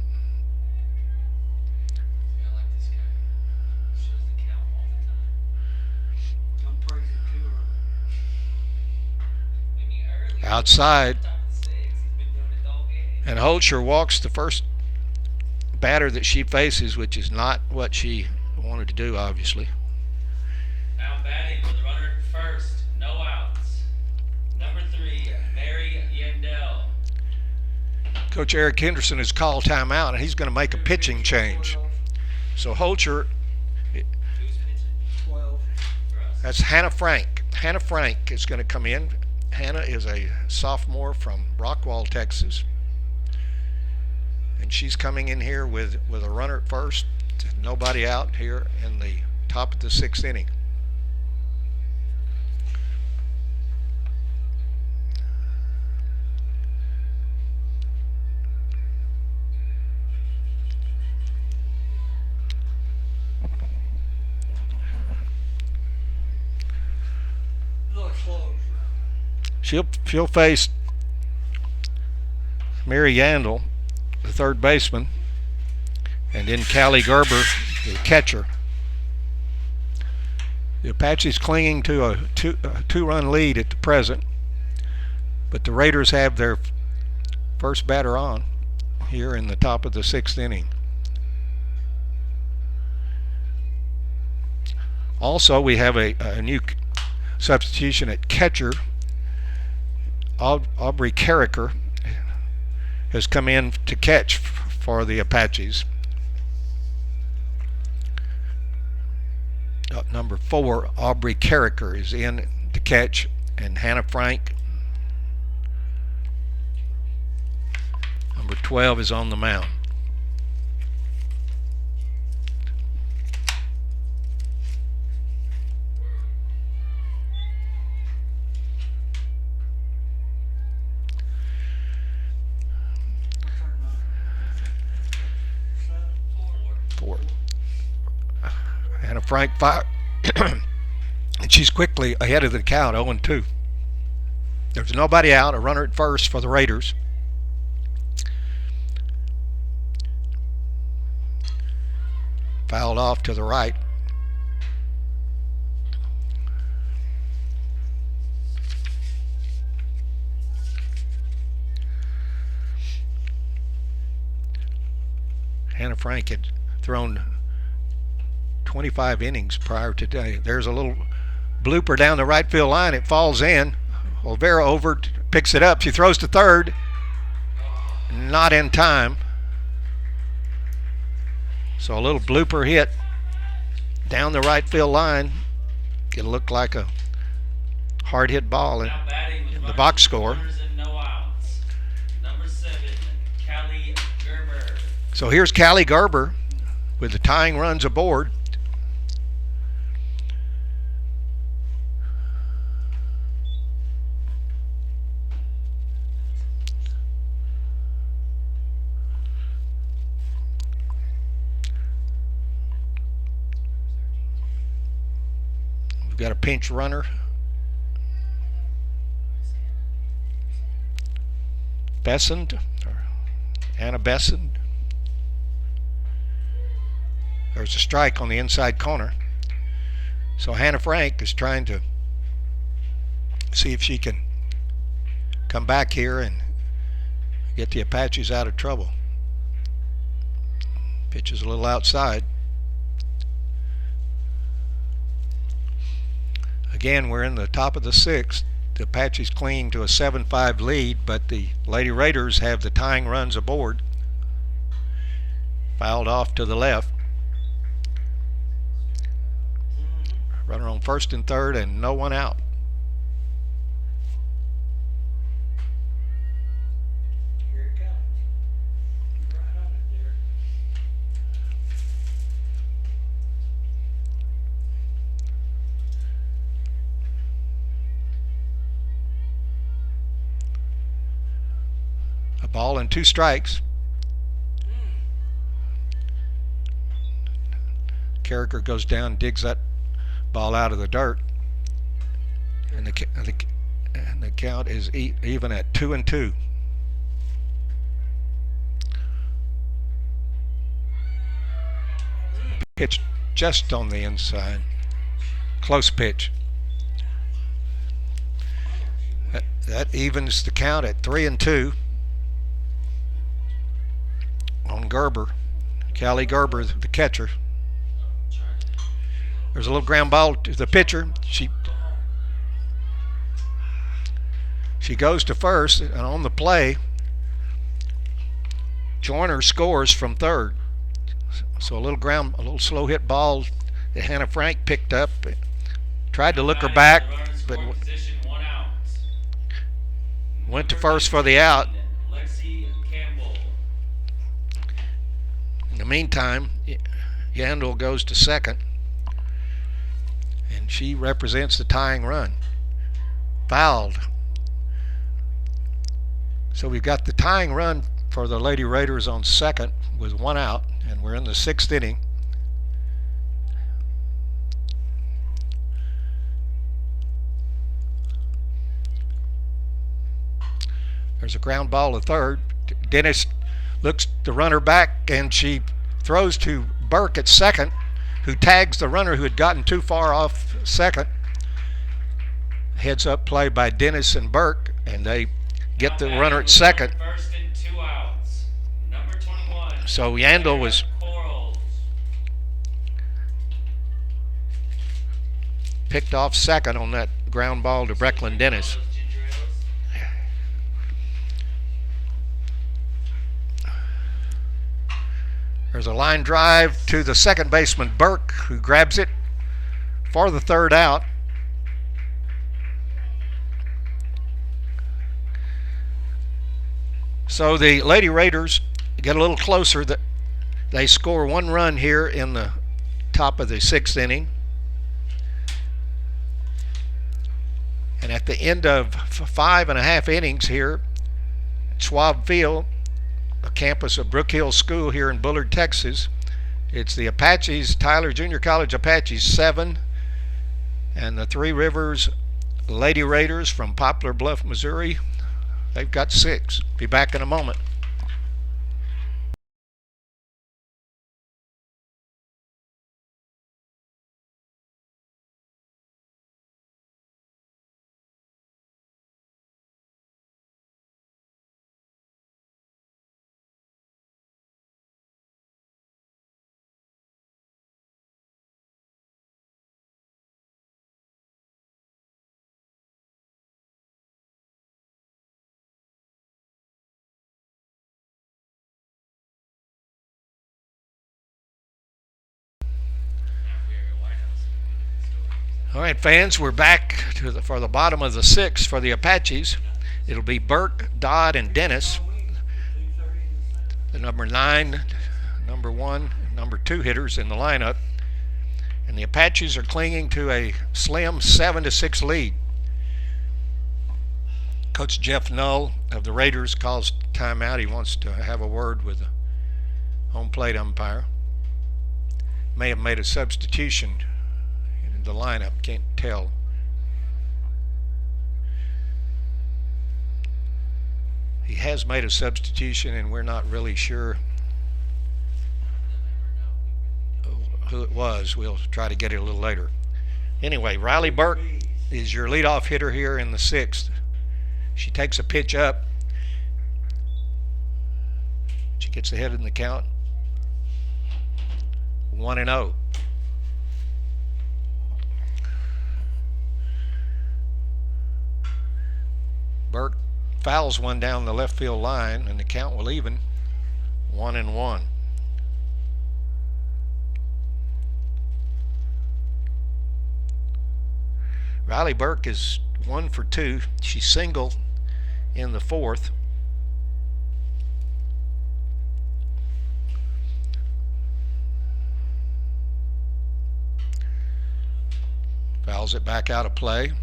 Outside, and Holscher walks the first batter that she faces, which is not what she wanted to do, obviously. Now batting with the runner at first, no outs. Number 3, Mary Yandel. Coach Eric Henderson has called timeout, and he's going to make a pitching change. So Holscher, Who's pitching? 12. For us. that's Hannah Frank. Hannah Frank is going to come in. Hannah is a sophomore from Rockwall, Texas. And she's coming in here with a runner at first, nobody out here in the top of the 6th inning. Look close. She'll face Mary Yandel, the third baseman, and then Callie Gerber, the catcher. The Apaches clinging to a two-run lead at the present, but the Raiders have their first batter on here in the top of the 6th inning. Also, we have a new substitution at catcher. Aubrey Carricker has come in to catch for the Apaches. Number 4, Aubrey Carricker, is in to catch, and Hannah Frank, number 12, is on the mound. Hannah Frank fire, and she's quickly ahead of the count, 0-2. There's nobody out, a runner at first for the Raiders. Fouled off to the right. Hannah Frank had thrown 25 innings prior to today. There's a little blooper down the right field line. It falls in. Olvera over, picks it up. She throws to third. Not in time. So a little blooper hit down the right field line. It'll look like a hard hit ball in the box score. No outs. Number 7, Callie Gerber. So here's Callie Gerber with the tying runs aboard. We've got a pinch runner. Bessend, or Anna Bessend. There's a strike on the inside corner. So Hannah Frank is trying to see if she can come back here and get the Apaches out of trouble. Pitch is a little outside. Again, we're in the top of the 6th. The Apaches clinging to a 7-5 lead, but the Lady Raiders have the tying runs aboard. Fouled off to the left. Runner on first and third, and no one out. Here it comes. You're right on it there. A ball and 2 strikes. Carricker goes down, digs that ball out of the dirt, and the count is even at 2-2. Pitch just on the inside. Close pitch. That evens the count at 3-2 on Gerber. Callie Gerber, the catcher. There's a little ground ball to the pitcher. She goes to first, and on the play, Joyner scores from third. So a little slow hit ball that Hannah Frank picked up. Tried to look her back, but went to first for the out. In the meantime, Yandel goes to second, and she represents the tying run. Fouled. So we've got the tying run for the Lady Raiders on second with 1 out, and we're in the 6th inning. There's a ground ball to third. Dennis looks the runner back, and she throws to Burke at second, who tags the runner who had gotten too far off second. Heads up play by Dennis and Burke, and they get the runner at second. First and 2 outs. Number 21. So Yandel was picked off second on that ground ball to Brecklin Dennis. There's a line drive to the second baseman Burke, who grabs it for the third out. So the Lady Raiders get a little closer. They score 1 run here in the top of the 6th inning. And at the end of 5.5 innings here at Schwab Field, the campus of Brook Hill School here in Bullard, Texas, it's the Apaches, Tyler Junior College Apaches 7, and the Three Rivers Lady Raiders from Poplar Bluff, Missouri, they've got 6. Be back in a moment. All right, fans, we're back for the bottom of the 6th for the Apaches. It'll be Burke, Dodd, and Dennis. The number 9, number 1, and number 2 hitters in the lineup. And the Apaches are clinging to a slim 7-6 lead. Coach Jeff Null of the Raiders calls timeout. He wants to have a word with the home plate umpire. May have made a substitution in the lineup, can't tell. He has made a substitution, and we're not really sure who it was. We'll try to get it a little later. Anyway, Riley Burke is your leadoff hitter here in the 6th. She takes a pitch up. She gets ahead in the count. 1-0. Burke fouls one down the left field line, and the count will even 1-1. Riley Burke is 1 for 2. She's single in the fourth. Fouls it back out of play.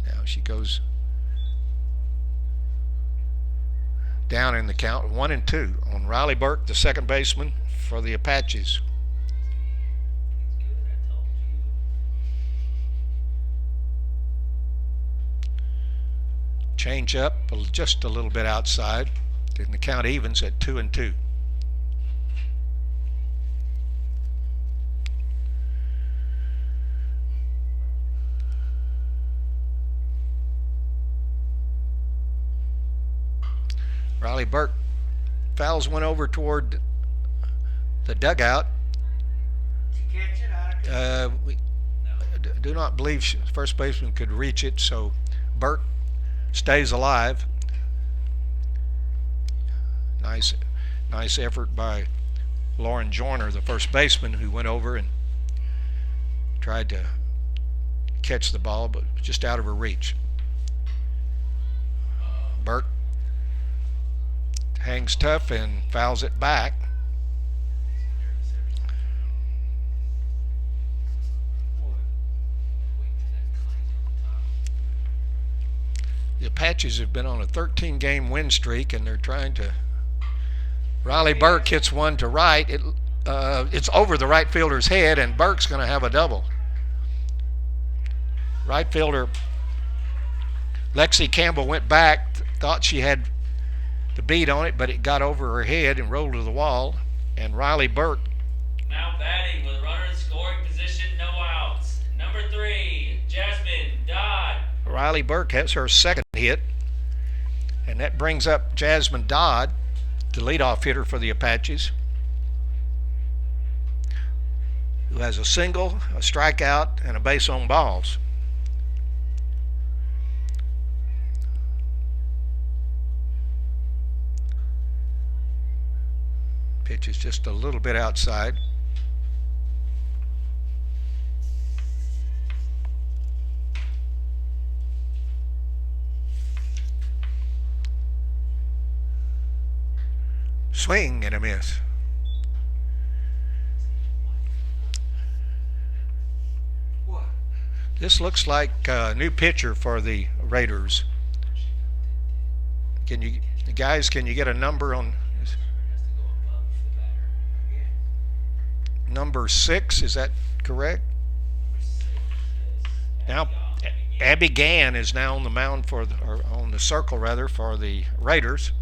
Now she goes down in the count, 1-2 on Riley Burke, the second baseman for the Apaches. Change up just a little bit outside, and the count evens at 2-2. Riley Burke fouls one over toward the dugout. Did you catch it? We do not believe first baseman could reach it, so Burke stays alive. Nice effort by Lauren Joyner, the first baseman, who went over and tried to catch the ball, but just out of her reach. Burke hangs tough and fouls it back. The Apaches have been on a 13-game win streak, and they're trying to. Riley Burke hits one to right. It's over the right fielder's head, and Burke's going to have a double. Right fielder Lexi Campbell went back, thought she had the beat on it, but it got over her head and rolled to the wall. And Riley Burke Now batting with a runner in scoring position, no outs. Number 3, Jasmine Dodd. Riley Burke has her second hit, and that brings up Jasmine Dodd, the leadoff hitter for the Apaches, who has a single, a strikeout, and a base on balls. Pitch is just a little bit outside. Swing and a miss. What? This looks like a new pitcher for the Raiders. Can you guys get a number on number 6? Is that correct? Now Abby Gann is now on the mound or on the circle rather, for the Raiders.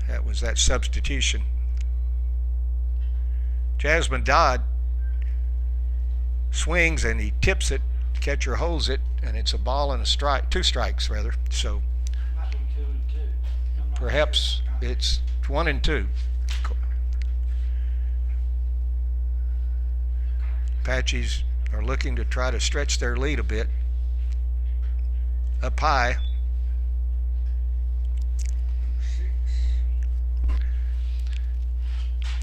That was that substitution. Jasmine Dodd swings and he tips it. Catcher holds it, and it's a ball and a strike. 2 strikes rather. So Might be 2-2. I'm not perhaps sure. it's 1-2. Apaches are looking to try to stretch their lead a bit. Up high. 6.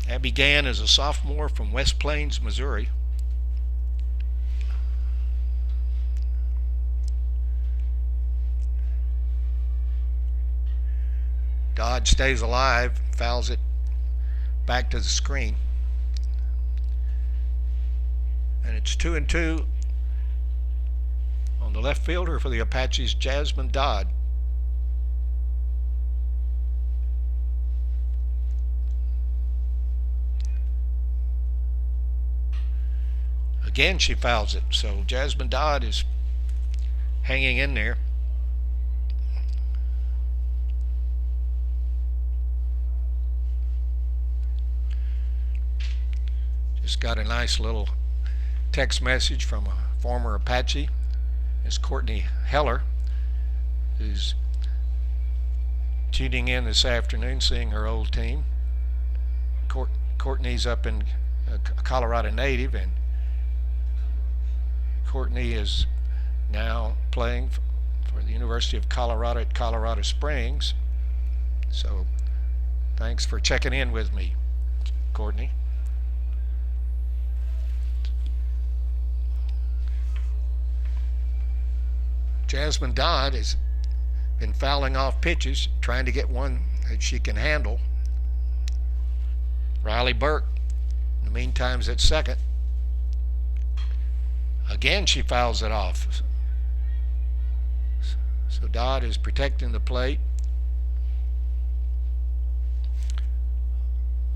Abby Gann is a sophomore from West Plains, Missouri. Dodd stays alive, fouls it back to the screen. And it's 2-2 on the left fielder for the Apaches, Jasmine Dodd. Again, she fouls it, so Jasmine Dodd is hanging in there. Just got a nice little text message from a former Apache, Miss Courtney Heller, who's tuning in this afternoon, seeing her old team. Courtney's up in a Colorado native, and Courtney is now playing for the University of Colorado at Colorado Springs. So thanks for checking in with me, Courtney. Jasmine Dodd has been fouling off pitches, trying to get one that she can handle. Riley Burke, in the meantime, is at second. Again, she fouls it off. So Dodd is protecting the plate.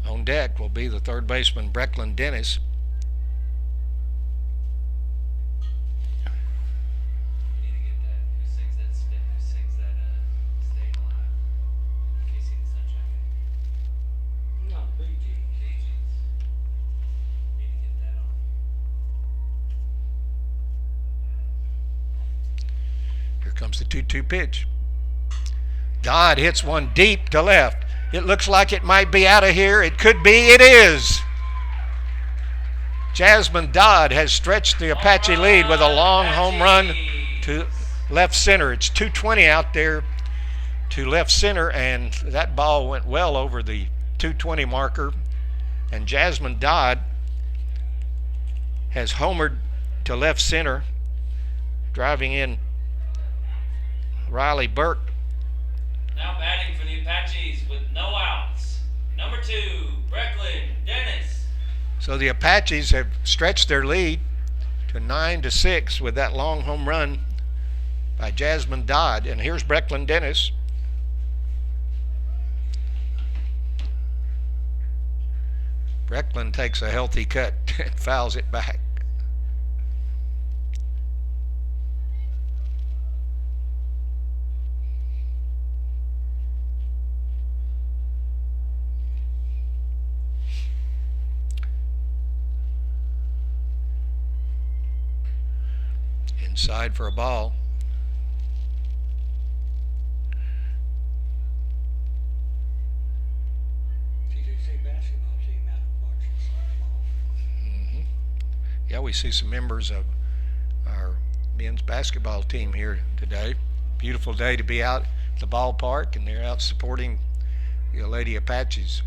On deck will be the third baseman, Brecklin Dennis. We need to get that. Who sings that? Who sings that? Staying Alive. Casey and the Sunshine Band. No, Bee Gees. Bee Gees. Need to get that on. Here comes the 2-2 pitch. Dodd hits one deep to left. It looks like it might be out of here. It could be. It is. Jasmine Dodd has stretched the Apache lead with a long home run to left center. It's 220 out there to left center, and that ball went well over the 220 marker. And Jasmine Dodd has homered to left center, driving in Riley Burke. Now batting for the Apaches with no outs. Number 2, Brecklin Dennis. So the Apaches have stretched their lead to 9-6 with that long home run by Jasmine Dodd. And here's Brecklin Dennis. Brecklin takes a healthy cut and fouls it back. Inside for a ball. TJC basketball team out watching softball. Yeah, we see some members of our men's basketball team here today. Beautiful day to be out at the ballpark, and they're out supporting the Lady Apaches.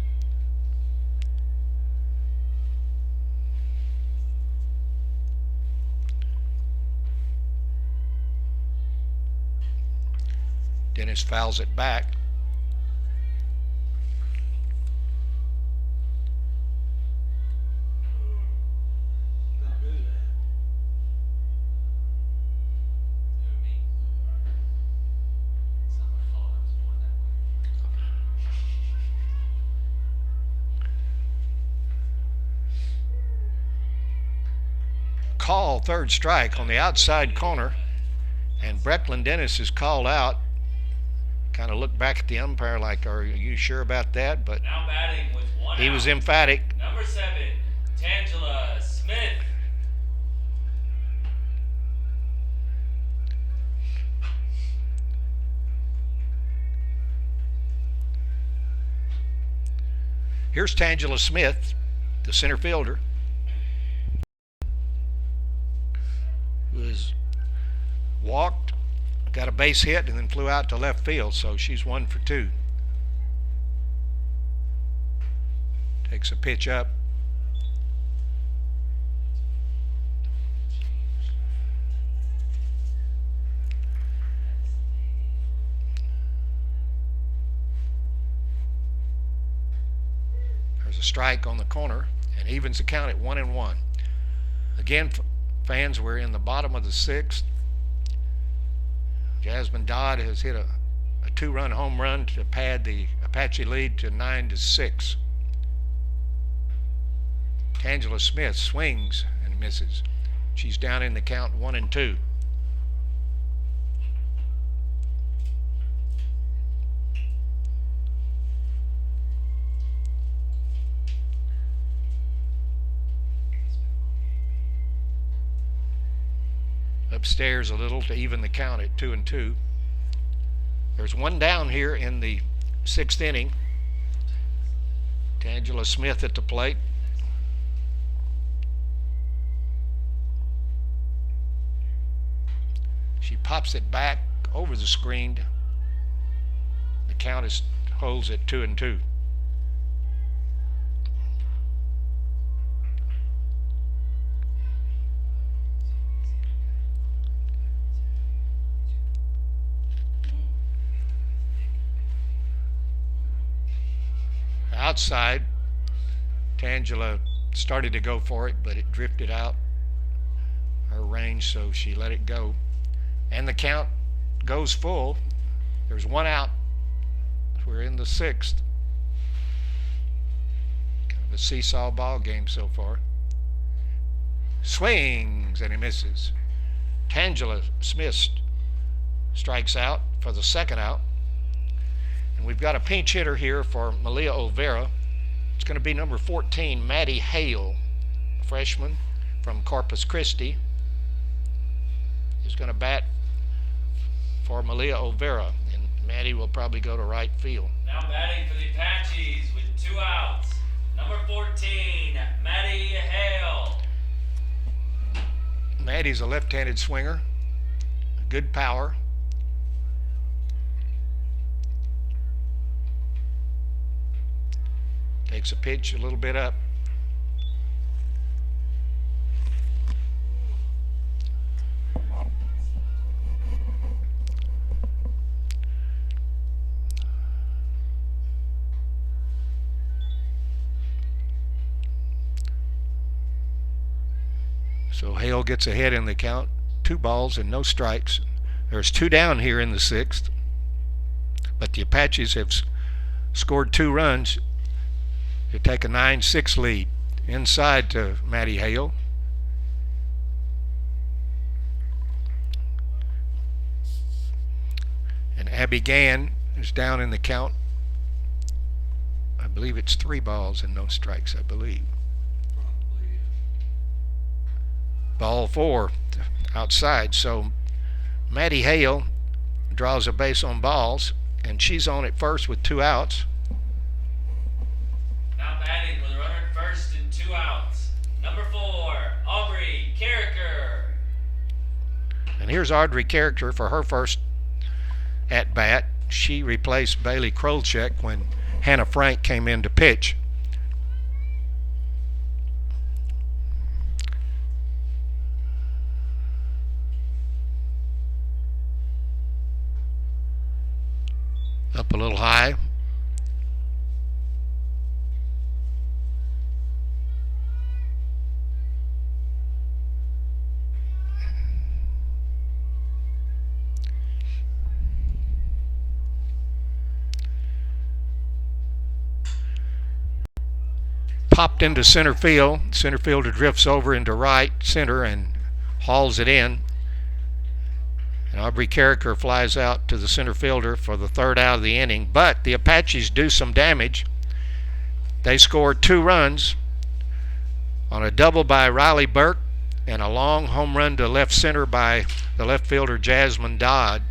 Dennis fouls it back. Don't do that. Who, me? It's not my fault. I was born that way. Call, third strike on the outside corner, and Brecklin Dennis is called out. Kind of looked back at the umpire like, are you sure about that? But Now batting with one he out. was emphatic. Number 7, Tangela Smith. Here's Tangela Smith, the center fielder, who has walked, got a base hit, and then flew out to left field, so she's 1 for 2. Takes a pitch up. There's a strike on the corner and evens the count at 1-1. Again, fans, we're in the bottom of the 6th. Jasmine Dodd has hit a 2-run home run to pad the Apache lead to 9-6. Tangela Smith swings and misses. She's down in the count 1-2. Upstairs a little to even the count at 2-2. There's one down here in the 6th inning. Tangela Smith at the plate. She pops it back over the screen. The count holds at 2-2. outside. Tangela started to go for it, but it drifted out her range, so she let it go. And the count goes full. There's one out. We're in the sixth. Kind of a seesaw ball game so far. Swings and he misses. Tangela Smith strikes out for the second out. And we've got a pinch hitter here for Malia Olvera. It's going to be number 14, Maddie Hale, a freshman from Corpus Christi. He's going to bat for Malia Olvera, and Maddie will probably go to right field. Now batting for the Apaches with 2 outs. Number 14, Maddie Hale. Maddie's a left-handed swinger, good power. Takes a pitch a little bit up. So Hale gets ahead in the count. 2 balls and no strikes. There's 2 down here in the sixth. But the Apaches have scored 2 runs to take a 9-6 lead. Inside to Maddie Hale. And Abby Gann is down in the count. I believe it's 3 balls and no strikes, I believe. Ball 4 outside. So Maddie Hale draws a base on balls, and she's on at first with 2 outs. Now batting with a runner at first and 2 outs. Number 4, Aubrey Carricker. And here's Audrey Character for her first at bat. She replaced Bailey Krolchek when Hannah Frank came in to pitch. Up a little high. Popped into center field. Center fielder drifts over into right center and hauls it in. And Aubrey Carricker flies out to the center fielder for the 3rd out of the inning. But the Apaches do some damage. They score 2 runs on a double by Riley Burke and a long home run to left center by the left fielder Jasmine Dodd.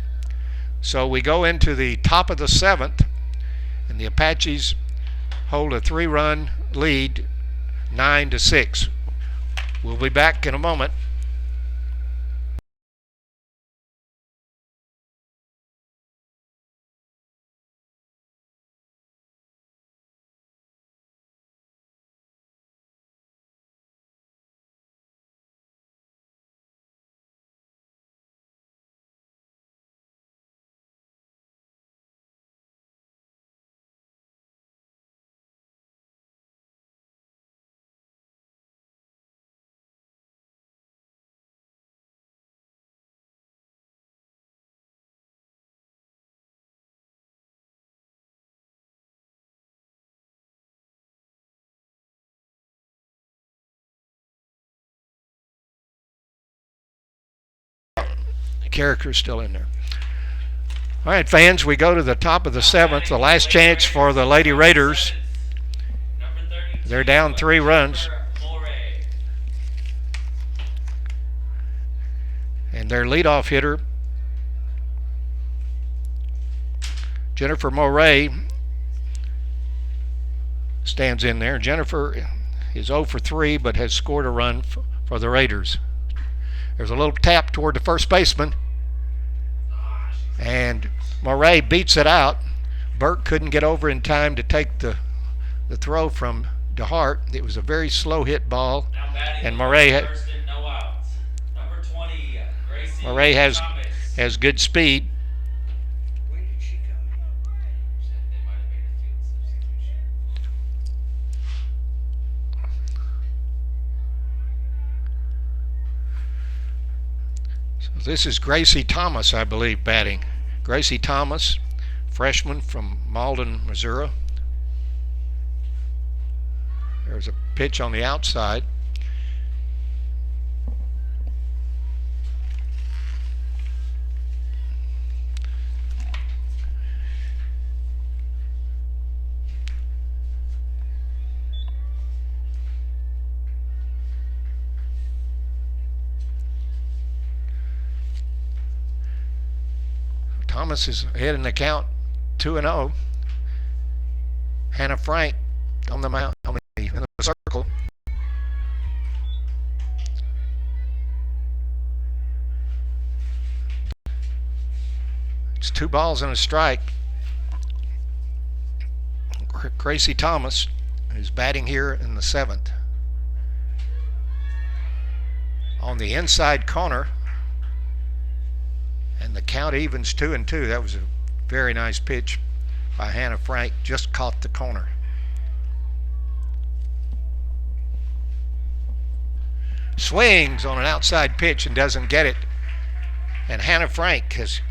So we go into the top of the 7th, and the Apaches hold a 3-run lead, 9-6. We'll be back in a moment. Character's still in there. All right, fans, we go to the top of the 7th, the last chance for the Lady Raiders. They're down 3 runs. And their leadoff hitter, Jennifer Moray, stands in there. Jennifer is 0 for 3, but has scored a run for the Raiders. There's a little tap toward the first baseman, and Moray beats it out. Burke couldn't get over in time to take the throw from DeHart. It was a very slow hit ball, and Moray has good speed. When did she come in? This is Gracie Thomas, I believe, batting. Gracie Thomas, freshman from Malden, Missouri. There's a pitch on the outside. Thomas is ahead in the count, 2-0. Hannah Frank on the mount, in the circle. It's 2 balls and a strike. Gracie Thomas is batting here in the 7th. On the inside corner, and the count evens 2-2. That was a very nice pitch by Hannah Frank. Just caught the corner. Swings on an outside pitch and doesn't get it. And Hannah Frank has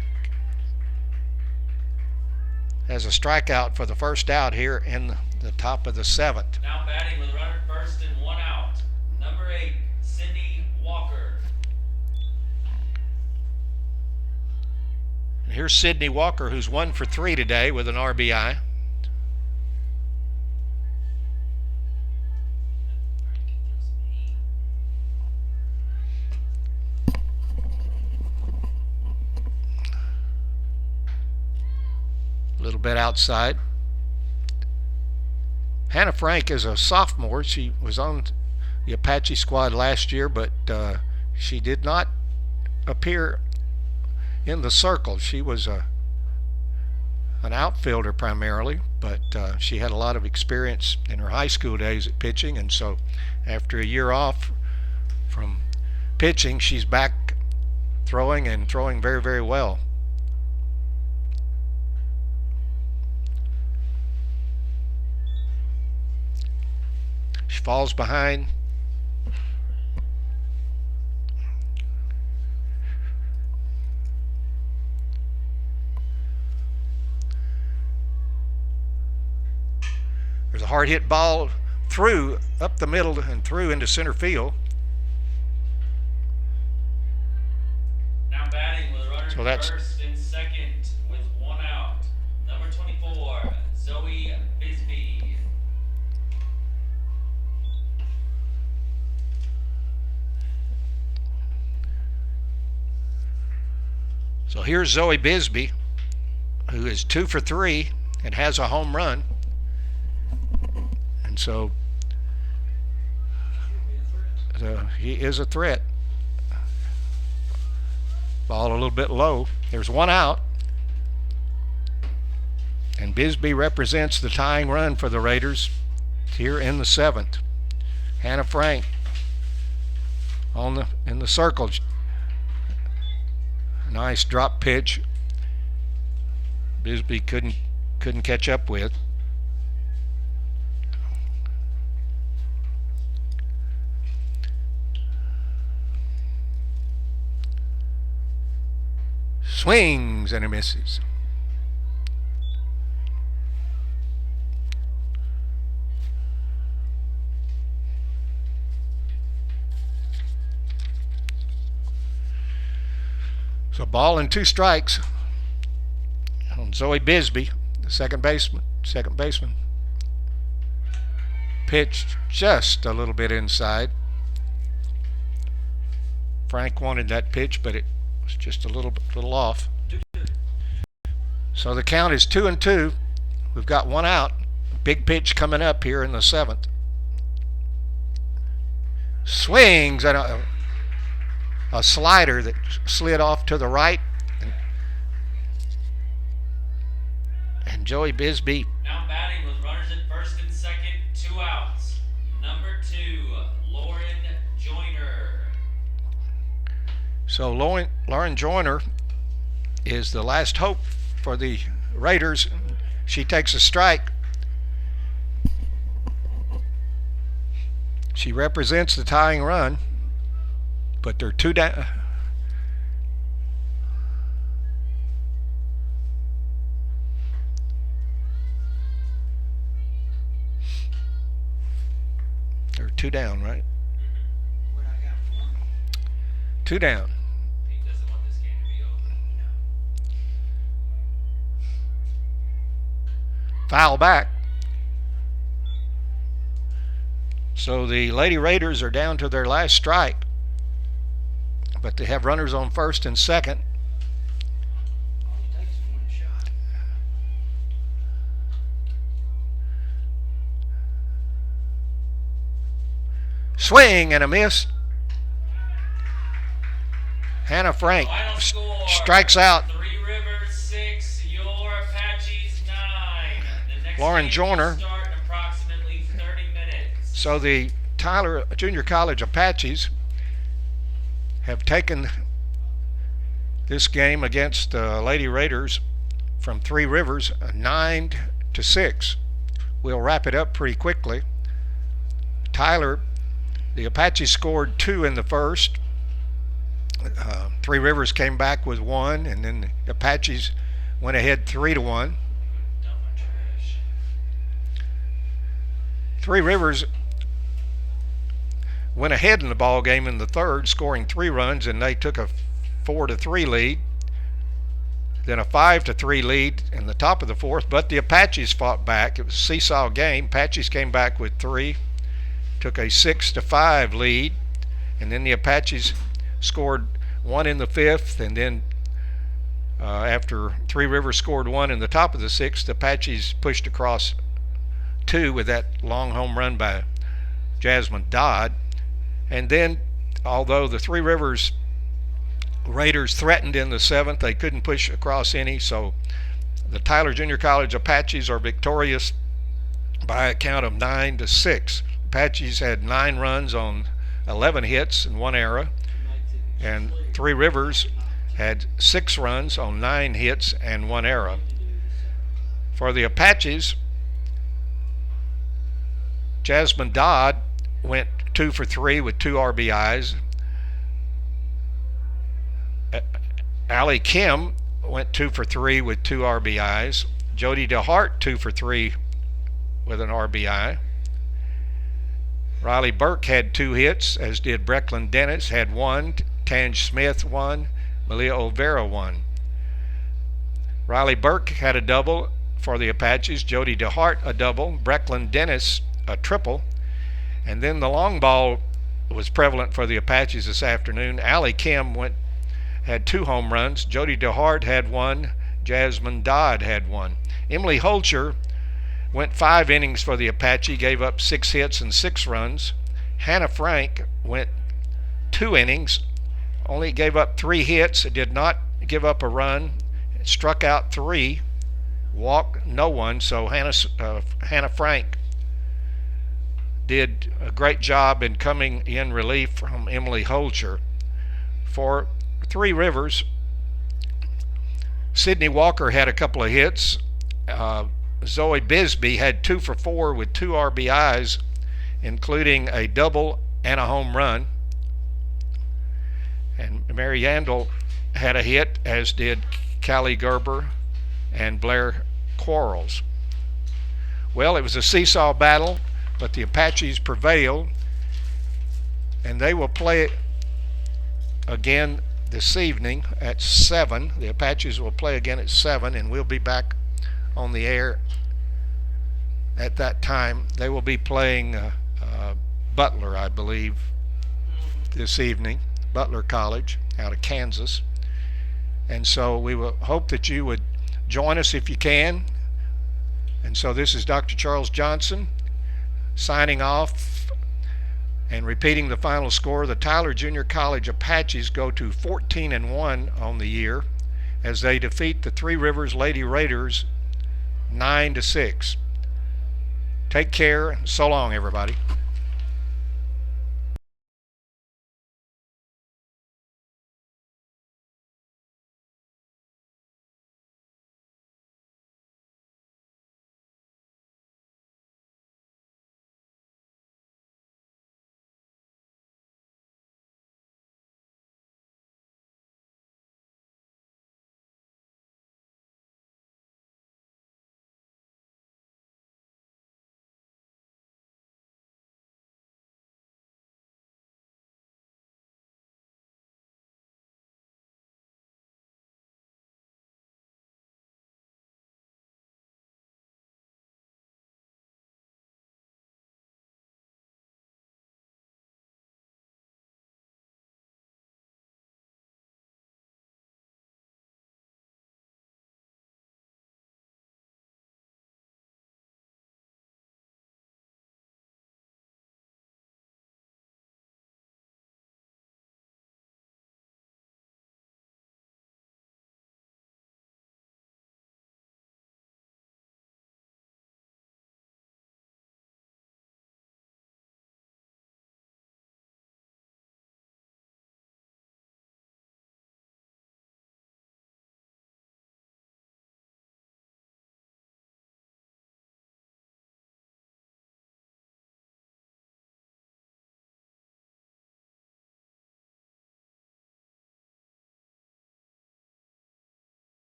a strikeout for the first out here in the top of the 7th. Now batting with runner first and 1 out. Number 8, Sydney Walker. And here's Sydney Walker, who's 1 for 3 today with an RBI. A little bit outside. Hannah Frank is a sophomore. She was on the Apache squad last year, but she did not appear in the circle. She was an outfielder primarily, but she had a lot of experience in her high school days at pitching, and so after a year off from pitching, she's back throwing and throwing very, very well. She falls behind. There's a hard hit ball through, up the middle and through into center field. Now batting with runner So that's first and second with 1 out. Number 24, Zoe Bisbee. So here's Zoe Bisbee, who is 2 for 3 and has a home run. And so he is a threat. Ball a little bit low. There's 1 out. And Bisbee represents the tying run for the Raiders here in the 7th. Hannah Frank in the circle. Nice drop pitch. Bisbee couldn't catch up with. Swings and he misses. So ball and 2 strikes on Zoe Bisbee, the second baseman. Pitched just a little bit inside. Frank wanted that pitch, but it was just a little off. So the count is 2-2. We've got 1 out. Big pitch coming up here in the 7th. Swings and a slider that slid off to the right, and Joey Bisbee. Now batting with runners at first and second, 2 outs. Number 2, Lauren Joyner. So Lauren Joyner is the last hope for the Raiders. She takes a strike. She represents the tying run, but they're 2 down. 2 down, right? What I got for one. 2 down. He doesn't want this game to be over. Foul back. So the Lady Raiders are down to their last strike, but they have runners on first and second. All it takes is one shot. Swing and a miss. Hannah Frank Final score. strikes out. Three Rivers 6, your Apaches 9. The next Lauren game Joyner. will start in approximately 30 minutes. So the Tyler Junior College Apaches have taken this game against the Lady Raiders from Three Rivers 9-6. We'll wrap it up pretty quickly. Tyler, the Apaches scored 2 in the first. Three Rivers came back with 1, and then the Apaches went ahead 3-1. Dump my trash. Three Rivers went ahead in the ball game in the third, scoring 3 runs, and they took a 4-3 lead. Then a 5-3 lead in the top of the fourth, but the Apaches fought back. It was a seesaw game. Apaches came back with 3, took a 6-5 lead, and then the Apaches scored 1 in the fifth, and then after Three Rivers scored 1 in the top of the sixth, the Apaches pushed across 2 with that long home run by Jasmine Dodd. And then, although the Three Rivers Raiders threatened in the seventh, they couldn't push across any, so the Tyler Junior College Apaches are victorious by a count of 9-6. Apaches had 9 runs on 11 hits and 1 error, and Three Rivers had 6 runs on 9 hits and 1 error. For the Apaches, Jasmine Dodd went 2 for 3 with 2 RBIs. Allie Kim went 2 for 3 with 2 RBIs. Jody DeHart 2 for 3 with an RBI. Riley Burke had 2 hits, as did Brecklin Dennis, had 1. Tange Smith 1. Malia Olvera 1. Riley Burke had a double for the Apaches. Jody DeHart a double. Brecklin Dennis a triple. And then the long ball was prevalent for the Apaches this afternoon. Allie Kim had 2 home runs. Jody DeHart had 1. Jasmine Dodd had 1. Emily Holcher went 5 innings for the Apache, gave up 6 hits and 6 runs. Hannah Frank went 2 innings, only gave up 3 hits, did not give up a run, struck out 3, walked no one. So Hannah Frank did a great job in coming in relief from Emily Holcher. For Three Rivers, Sydney Walker had a couple of hits. Zoe Bisbee had 2 for 4 with 2 RBIs, including a double and a home run. And Mary Yandel had a hit, as did Callie Gerber and Blair Quarles. Well, it was a seesaw battle, but the Apaches prevailed, and they will play again this evening at 7. The Apaches will play again at 7, and we'll be back on the air at that time. They will be playing Butler, I believe, this evening, Butler College out of Kansas. And so we will hope that you would join us if you can. And so this is Dr. Charles Johnson signing off and repeating the final score. The Tyler Junior College Apaches go to 14-1 on the year as they defeat the Three Rivers Lady Raiders 9-6. Take care. So long, everybody.